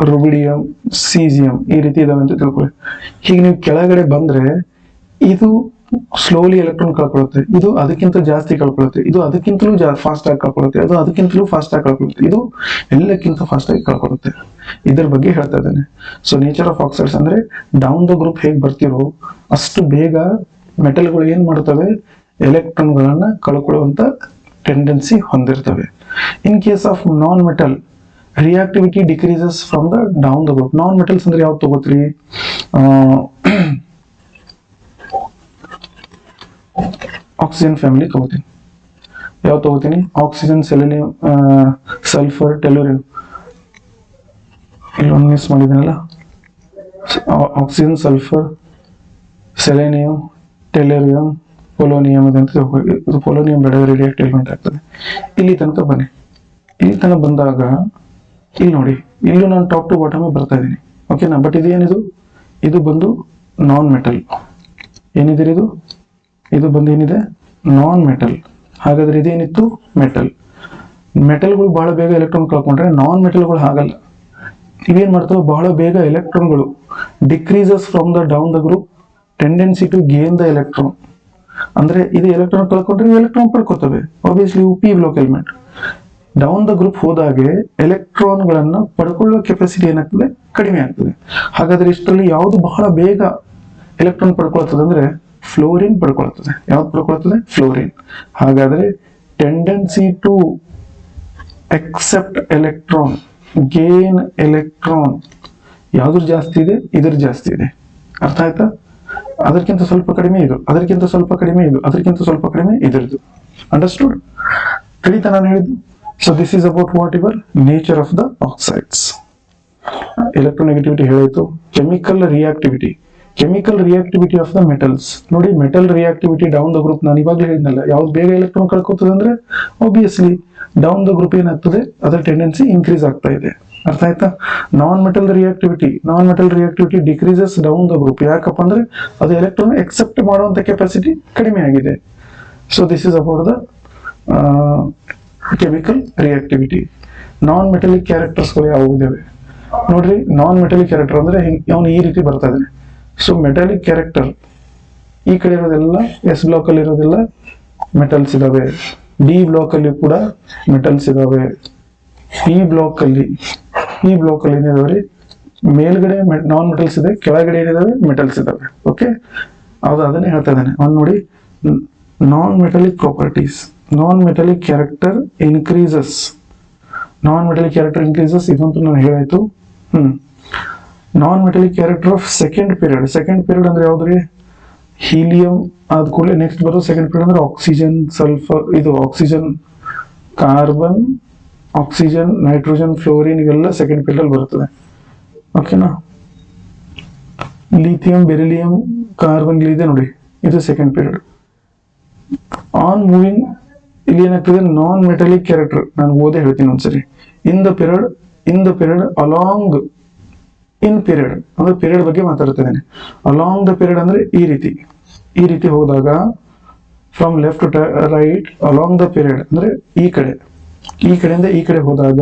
ರುಬಿಡಿಯಂ, caesium ಈ ರೀತಿ ಇದಾವೆ ಅಂತ ತಿಳ್ಕೊಳ್ಳಿ. ಹೀಗೆ ನೀವು ಕೆಳಗಡೆ ಬಂದ್ರೆ ಇದು ಸ್ಲೋಲಿ ಎಲೆಕ್ಟ್ರಾನ್ ಕಳ್ಕೊಳ್ಳುತ್ತೆ, ಇದು ಅದಕ್ಕಿಂತ ಜಾಸ್ತಿ ಕಳ್ಕೊಳ್ಳುತ್ತೆ, ಇದು ಅದಕ್ಕಿಂತಲೂ ಫಾಸ್ಟ್ ಆಗಿ ಕಳ್ಕೊಳ್ಳುತ್ತೆ, ಅದು ಅದಕ್ಕಿಂತಲೂ ಫಾಸ್ಟ್ ಆಗಿ ಕಳ್ಕೊಳ್ಳುತ್ತೆ, ಇದು ಎಲ್ಲಕ್ಕಿಂತ ಫಾಸ್ಟ್ ಆಗಿ ಕಳ್ಕೊಳ್ಳುತ್ತೆ. ಇದ್ರ ಬಗ್ಗೆ ಹೇಳ್ತಾ ಇದ್ದೇನೆ. ಸೊ ನೇಚರ್ ಆಫ್ ಆಕ್ಸೈಡ್ಸ್ ಅಂದ್ರೆ ಡೌನ್ ದ ಗ್ರೂಪ್ ಹೇಗೆ ಬರ್ತಿರೋ ಅಷ್ಟು ಬೇಗ ಮೆಟಲ್ಗಳು ಏನ್ ಮಾಡ್ತವೆ, ಎಲೆಕ್ಟ್ರಾನ್ಗಳನ್ನ ಕಳ್ಕೊಳ್ಳುವಂತ ಟೆಂಡೆನ್ಸಿ ಹೊಂದಿರ್ತವೆ. In case of non metal, reactivity decreases from the down the group. Non metals ಅಂದ್ರೆ ಯಾವ್ದು ತಗೋತ್ರಿ, ಆಕ್ಸಿಜನ್ ಫ್ಯಾಮಿಲಿ ತಗೋತೀನಿ. ಯಾವ್ದು ತಗೋತೀನಿ, ಆಕ್ಸಿಜನ್, ಸೆಲೆನಿಯಂ, ಸಲ್ಫರ್, ಟೆಲೂರಿಯಂ. ಇಲ್ಲೊಂದು ಮಿಸ್ ಮಾಡಿದ್ದೀನಲ್ಲ, oxygen, sulphur, selenium, tellurium, polonium ಅಂತ ಇದು ಪೊಲೋನಿಯಂ ಬೇಡ, ರೇಡಿಯೋಆಕ್ಟಿವ್ ಎಲಿಮೆಂಟ್ ಆಗ್ತದೆ. ಇಲ್ಲಿ ತನಕ ಬನ್ನಿ. ಇಲ್ಲಿ ತನಕ ಬಂದಾಗ ಇಲ್ಲಿ ನೋಡಿ, ಇಲ್ಲೂ ನಾನು ಟಾಪ್ ಟು ಬಾಟಮ್ ಬರ್ತಾ ಇದ್ದೀನಿ, ಓಕೆನಾ. ಬಟ್ ಇದೇನಿದು, ಇದು ಬಂದು ನಾನ್ ಮೆಟಲ್. ಏನಿದೆ ಇದು ಬಂದು ಏನಿದೆ, ನಾನ್ ಮೆಟಲ್. ಹಾಗಾದ್ರೆ ಇದೇನಿತ್ತು, ಮೆಟಲ್. ಮೆಟಲ್ಗಳು ಬಹಳ ಬೇಗ ಎಲೆಕ್ಟ್ರಾನ್ ಕಳ್ಕೊಂಡ್ರೆ ನಾನ್ ಮೆಟಲ್ಗಳು ಹಾಗಲ್ಲ. ಇವೇನ್ ಮಾಡ್ತವೆ, ಬಹಳ ಬೇಗ ಎಲೆಕ್ಟ್ರಾನ್ಗಳು decreases from the down the group tendency to gain the electron. ಅಂದ್ರೆ ಇದು ಎಲೆಕ್ಟ್ರಾನ್ ಕಳ್ಕೊಂಡ್ರೆ ಎಲೆಕ್ಟ್ರಾನ್ ಪಡ್ಕೋತವೆ, obviously P block element. Down the group ಹೋದಾಗೆ ಎಲೆಕ್ಟ್ರಾನ್ ಗಳನ್ನ ಪಡ್ಕೊಳ್ಳುವ ಕೆಪಾಸಿಟಿ ಏನಾಗ್ತದೆ, ಕಡಿಮೆ ಆಗ್ತದೆ. ಹಾಗಾದ್ರೆ ಇಷ್ಟರಲ್ಲಿ ಯಾವುದು ಬಹಳ ಬೇಗ ಎಲೆಕ್ಟ್ರಾನ್ ಪಡ್ಕೊಳ್ತದೆ ಅಂದ್ರೆ ಫ್ಲೋರಿನ್ ಪಡ್ಕೊಳ್ತದೆ. ಯಾವ್ದು ಪಡ್ಕೊಳ್ತದೆ, ಫ್ಲೋರಿನ್. ಹಾಗಾದ್ರೆ tendency to accept electron, gain electron ಯಾವ್ದು ಜಾಸ್ತಿ ಇದೆ, ಇದ್ರ ಜಾಸ್ತಿ ಇದೆ. ಅರ್ಥ ಆಯ್ತಾ. ಅದಕ್ಕಿಂತ ಸ್ವಲ್ಪ ಕಡಿಮೆ ಇದು, ಅದಕ್ಕಿಂತ ಸ್ವಲ್ಪ ಕಡಿಮೆ ಇದು, ಅದಕ್ಕಿಂತ ಸ್ವಲ್ಪ ಕಡಿಮೆ ಇದರದು. ಅಂಡರ್ಸ್ಟೂಡ್. ತಿಳಿತಾ ನಾನು ಹೇಳಿದ್ದು. So this is about what your nature of the oxides. Electronegativity ಹೇಳಾಯ್ತು. Chemical reactivity of the metals. ನೋಡಿ, metal reactivity down the group ನಾನು ಇವಾಗಲೇ ಹೇಳಿದ್ನಲ್ಲ, ಯಾವ್ದು ಬೇಗ ಎಲೆಕ್ಟ್ರಾನ್ ಕಳ್ಕೊತದೆ ಅಂದ್ರೆ ಆಬ್ವಿಯಸ್ಲಿ ಡೌನ್ ದ ಗ್ರೂಪ್ ಏನಾಗ್ತದೆ, ಅದರ ಟೆಂಡೆನ್ಸಿ ಇನ್ಕ್ರೀಸ್ ಆಗ್ತಾ ಇದೆ. ಅರ್ಥ ಆಯ್ತಾ. Non metal reactivity decreases down the group. ಯಾಕಪ್ಪ ಅಂದ್ರೆ ಅದು ಎಲೆಕ್ಟ್ರಾನ್ ಎಕ್ಸೆಪ್ಟ್ ಮಾಡುವಂತ ಕೆಪಾಸಿಟಿ ಕಡಿಮೆ ಆಗಿದೆ. So this is about the chemical reactivity. Non metallic ಕ್ಯಾರೆಕ್ಟರ್ಸ್ಗಳು ಯಾವುವು ಇದಾವೆ ನೋಡ್ರಿ. ನಾನ್ ಮೆಟಲಿಕ್ ಕ್ಯಾರೆಕ್ಟರ್ ಅಂದ್ರೆ ಅವನು ಈ ರೀತಿ ಬರ್ತಾ ಇದ್ದಾನೆ. ಸೊ ಮೆಟಾಲಿಕ್ ಕ್ಯಾರೆಕ್ಟರ್, ಈ ಕಡೆ ಇರೋದೆಲ್ಲ ಎಸ್ ಬ್ಲಾಕ್ ಅಲ್ಲಿ ಇರೋದೆಲ್ಲ ಮೆಟಲ್ಸ್ ಇದಾವೆ. ಡಿ ಬ್ಲಾಕ್ ಅಲ್ಲಿ ಕೂಡ ಮೆಟಲ್ಸ್ ಇದಾವೆ. ಈ ಬ್ಲಾಕ್ ಅಲ್ಲಿ ಏನಿದಾವೆ, ಮೇಲ್ಗಡೆ ನಾನ್ ಮೆಟಲ್ಸ್ ಇದೆ, ಕೆಳಗಡೆ ಏನಿದಾವೆ, ಮೆಟಲ್ಸ್ ಇದಾವೆ. ಓಕೆ, ಅದನ್ನೇ ಹೇಳ್ತಾ ಇದ್ದಾನೆ ಅವ್ನು. ನೋಡಿ, non metallic properties, non metallic character increases. ಇದಂತೂ ನಾನು ಹೇಳಾಯ್ತು. Non metallic character of second period ಅಂದ್ರೆ ಯಾವ್ದ್ರಿ, ಹೀಲಿಯಂ ಆದ ಕೂಡಲೇ ನೆಕ್ಸ್ಟ್ ಬರೋ ಸೆಕೆಂಡ್ ಪೀರಿಯಡ್ ಅಂದ್ರೆ ಆಕ್ಸಿಜನ್, ಸಲ್ಫರ್, ಇದು oxygen, carbon, oxygen, nitrogen, fluorine ಇವೆಲ್ಲ ಸೆಕೆಂಡ್ ಪೀರಿಯಡ್ ಅಲ್ಲಿ ಬರುತ್ತದೆ. ಓಕೆನಾ. ಲಿಥಿಯಂ, ಬೆರಿಲಿಯಂ, ಕಾರ್ಬನ್ ಇದೆ ನೋಡಿ, ಇದು ಸೆಕೆಂಡ್ ಪೀರಿಯಡ್. ಆನ್ ಮೂವಿಂಗ್ ಇಲ್ಲಿ ಏನಾಗ್ತದೆ, ನಾನ್ ಮೆಟಲಿಕ್ ಕ್ಯಾರೆಕ್ಟರ್ ನಾನು ಓದೇ ಹೇಳ್ತೀನಿ ಒಂದ್ಸರಿ. In the period along, in period ಅಂದ್ರೆ ಪೀರಿಯಡ್ ಬಗ್ಗೆ ಮಾತಾಡ್ತಿದ್ದೇನೆ. ಅಲಾಂಗ್ ದ ಪೀರಿಯಡ್ ಅಂದ್ರೆ ಈ ರೀತಿ ಹೋದಾಗ, from left to right along the period ಅಂದ್ರೆ ಈ ಕಡೆಯಿಂದ ಈ ಕಡೆ ಹೋದಾಗ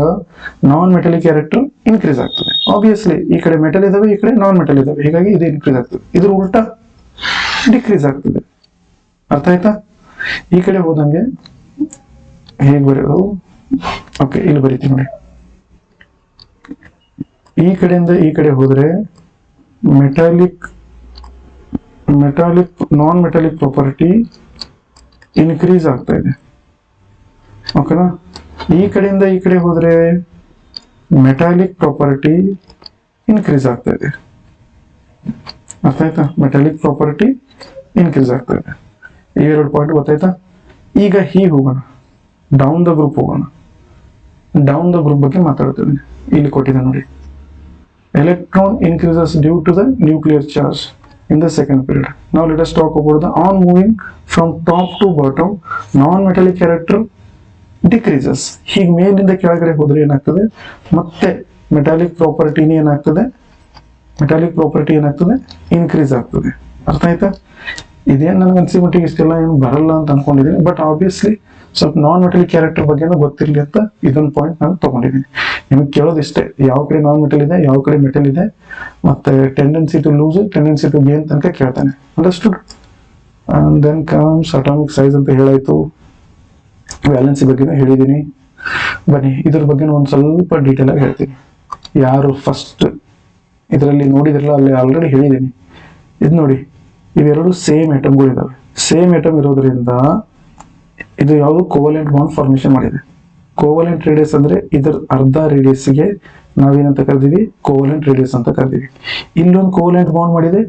ನಾನ್ ಮೆಟಲಿಕ್ ಕ್ಯಾರೆಕ್ಟರ್ ಇನ್ಕ್ರೀಸ್ ಆಗ್ತದೆ. ಆಬ್ವಿಯಸ್ಲಿ ಈ ಕಡೆ ಮೆಟಲ್ ಇದಾವೆ, ಈ ಕಡೆ ನಾನ್ ಮೆಟಲ್ ಇದಾವೆ, ಹೀಗಾಗಿ ಇದು ಇನ್ಕ್ರೀಸ್ ಆಗ್ತದೆ. ಇದ್ರ ಉಲ್ಟಾ ಡಿಕ್ರೀಸ್ ಆಗ್ತದೆ. ಅರ್ಥ ಆಯ್ತಾ. ಈ ಕಡೆ ಹೋದಂಗೆ ಹೇಗೆ ಬರೆಯೋದು, ಓಕೆ ಇಲ್ಲಿ ಬರೀತೀನಿ ನೋಡಿ. ಈ ಕಡೆಯಿಂದ ಈ ಕಡೆ ಹೋದ್ರೆ ನಾನ್ ಮೆಟಾಲಿಕ್ ಪ್ರಾಪರ್ಟಿ ಇನ್ಕ್ರೀಸ್ ಆಗ್ತಾ ಇದೆ. ಓಕೆನಾ. ಈ ಕಡೆಯಿಂದ ಈ ಕಡೆ ಹೋದ್ರೆ ಮೆಟಾಲಿಕ್ ಪ್ರಾಪರ್ಟಿ ಇನ್ಕ್ರೀಸ್ ಆಗ್ತಾ ಇದೆ. ಅರ್ಥ ಆಯ್ತಾ. ಮೆಟಾಲಿಕ್ ಪ್ರಾಪರ್ಟಿ ಇನ್ಕ್ರೀಸ್ ಆಗ್ತಾ ಇದೆ. ಈ ಎರಡು ಪಾಯಿಂಟ್ ಗೊತ್ತಾಯ್ತಾ. ಈಗ ಹೀಗೆ ಹೋಗೋಣ, ಡೌನ್ ದ ಗ್ರೂಪ್ ಹೋಗೋಣ. ಡೌನ್ ದ ಗ್ರೂಪ್ ಬಗ್ಗೆ ಮಾತಾಡ್ತೇವೆ. ಇಲ್ಲಿ ಕೊಟ್ಟಿದೆ ನೋಡಿ, electron increases due to the nuclear charge in the second period. Now let us talk about the on moving from top to bottom non-metallic character decreases. ಹೀಗೆ ಮೇಲಿಂದ ಕೆಳಗಡೆ ಹೋದ್ರೆ ಏನಾಗ್ತದೆ, ಮತ್ತೆ ಮೆಟಾಲಿಕ್ ಪ್ರಾಪರ್ಟಿ ಏನಾಗ್ತದೆ ಇನ್ಕ್ರೀಸ್ ಆಗ್ತದೆ. ಅರ್ಥ ಆಯ್ತಾ. ಇದೇನು ನನಗೆ ಅನ್ಸಿ ಮಟ್ಟಿಗೆ ಇಷ್ಟೆಲ್ಲ ಏನು ಬರಲ್ಲ ಅಂತ ಅನ್ಕೊಂಡಿದ್ದೀನಿ. ಬಟ್ ಆಬ್ವಿಯಸ್ಲಿ ಸ್ವಲ್ಪ ನಾನ್ ಮೆಟಲಿಕ್ ಕ್ಯಾರೆಕ್ಟರ್ ಬಗ್ಗೆ ಗೊತ್ತಿರಲಿ ಅಂತ ಇದೊಂದು ಪಾಯಿಂಟ್ ನಾನು ತಗೊಂಡಿದ್ದೀನಿ. ನಿಮ್ಗೆ ಕೇಳೋದಿಷ್ಟೇ, ಯಾವ ಕಡೆ ನಾನ್ ಮೆಟಲ್ ಇದೆ, ಯಾವ ಕಡೆ ಮೆಟಲ್ ಇದೆ, ಮತ್ತೆ tendency to lose, tendency to gain ತನಕ ಕೇಳ್ತಾನೆ. Understood. And then comes atomic size ಅಂತ ಹೇಳಾಯ್ತು. ವ್ಯಾಲೆನ್ಸಿ ಬಗ್ಗೆ ಹೇಳಿದ್ದೀನಿ. ಬನ್ನಿ ಇದ್ರ ಬಗ್ಗೆ ಒಂದು ಸ್ವಲ್ಪ ಡೀಟೇಲ್ ಆಗಿ ಹೇಳ್ತೀನಿ. ಯಾರು ಫಸ್ಟ್ ಇದರಲ್ಲಿ ನೋಡಿದ್ರಲ್ಲ, ಅಲ್ಲಿ ಆಲ್ರೆಡಿ ಹೇಳಿದ್ದೀನಿ. ಇದು ನೋಡಿ, ಇವೆರಡು ಸೇಮ್ ಐಟಮ್ಗಳು ಇದಾವೆ. ಸೇಮ್ ಐಟಮ್ ಇರೋದ್ರಿಂದ ಇದು ಯಾವುದು ಕೋವಲೆಂಟ್ ಬಾಂಡ್ ಫಾರ್ಮೇಶನ್ ಮಾಡಿದೆ. ಕೋವಲೆಂಟ್ ರೇಡಿಯಸ್ ಅಂದ್ರೆ ಇದರ ಅರ್ಧ ರೇಡಿಯಸ್ಗೆ ನಾವೇನಂತ ಕರೆದಿವಿ, ಕೋವಲೆಂಟ್ ರೇಡಿಯಸ್ ಅಂತ ಕರೆದಿವಿ. ಇಲ್ಲೊಂದು ಕೋವಲೆಂಟ್ ಬಾಂಡ್ ಮಾಡಿದೆ,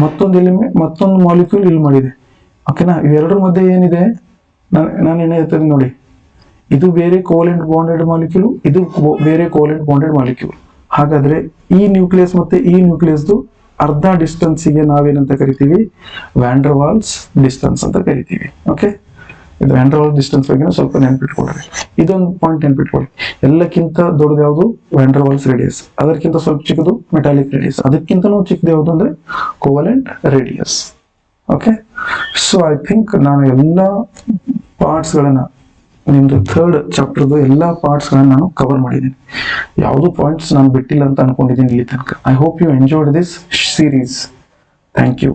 ಮತ್ತೊಂದು ಮಾಲಿಕ್ಯೂಲ್ ಇಲ್ಲಿ ಮಾಡಿದೆ. ಓಕೆನಾ. ಇವೆರಡರ ಮಧ್ಯೆ ಏನಿದೆ, ನಾನು ಏನೇ ಹೇಳ್ತೇನೆ ನೋಡಿ, ಇದು ಬೇರೆ ಕೋವಲೆಂಟ್ ಬಾಂಡೆಡ್ ಮಾಲಿಕ್ಯೂಲ್, ಇದು ಬೇರೆ ಕೋವಲೆಂಟ್ ಬಾಂಡೆಡ್ ಮಾಲಿಕ್ಯೂಲ್. ಹಾಗಾದ್ರೆ ಈ ನ್ಯೂಕ್ಲಿಯಸ್ ಮತ್ತೆ ಈ ನ್ಯೂಕ್ಲಿಯಸ್ದು ಅರ್ಧ ಡಿಸ್ಟೆನ್ಸಿಗೆ ನಾವೇನಂತ ಕರಿತೀವಿ, ವ್ಯಾಂಡರ್ ವಾಲ್ಸ್ ಡಿಸ್ಟೆನ್ಸ್ ಅಂತ ಕರಿತೀವಿ. ಓಕೆ, ಇದು ವ್ಯಾಂಡರ್ ವಾಲ್ಸ್ ಡಿಸ್ಟೆನ್ಸ್ ಬಗ್ಗೆ ಸ್ವಲ್ಪ ನೆನ್ಪಿಟ್ಕೊಳ್ರಿ. ಇದೊಂದು ಪಾಯಿಂಟ್ ನೆನ್ಪಿಟ್ಕೊಳ್ಳಿ, ಎಲ್ಲಕ್ಕಿಂತ ದೊಡ್ಡದು ಯಾವುದು ವ್ಯಾಂಡರ್ ವಾಲ್ಸ್ ರೇಡಿಯಸ್, ಅದಕ್ಕಿಂತ ಸ್ವಲ್ಪ ಚಿಕ್ಕದು ಮೆಟಾಲಿಕ್ ರೇಡಿಯಸ್, ಅದಕ್ಕಿಂತಲೂ ಚಿಕ್ಕದು ಯಾವುದು ಅಂದ್ರೆ covalent radius. Okay, so I think ನಾನು ಎಲ್ಲ ಪಾರ್ಟ್ಸ್ಗಳನ್ನ, ನಿಮ್ದು ಥರ್ಡ್ ಚಾಪ್ಟರ್ದು ಎಲ್ಲ ಪಾರ್ಟ್ಸ್ಗಳನ್ನ ನಾನು ಕವರ್ ಮಾಡಿದ್ದೀನಿ. ಯಾವುದು ಪಾಯಿಂಟ್ಸ್ ನಾನು ಬಿಟ್ಟಿಲ್ಲ ಅಂತ ಅನ್ಕೊಂಡಿದ್ದೀನಿ ಇಲ್ಲಿ ತನಕ. I hope you enjoyed this series. Thank you.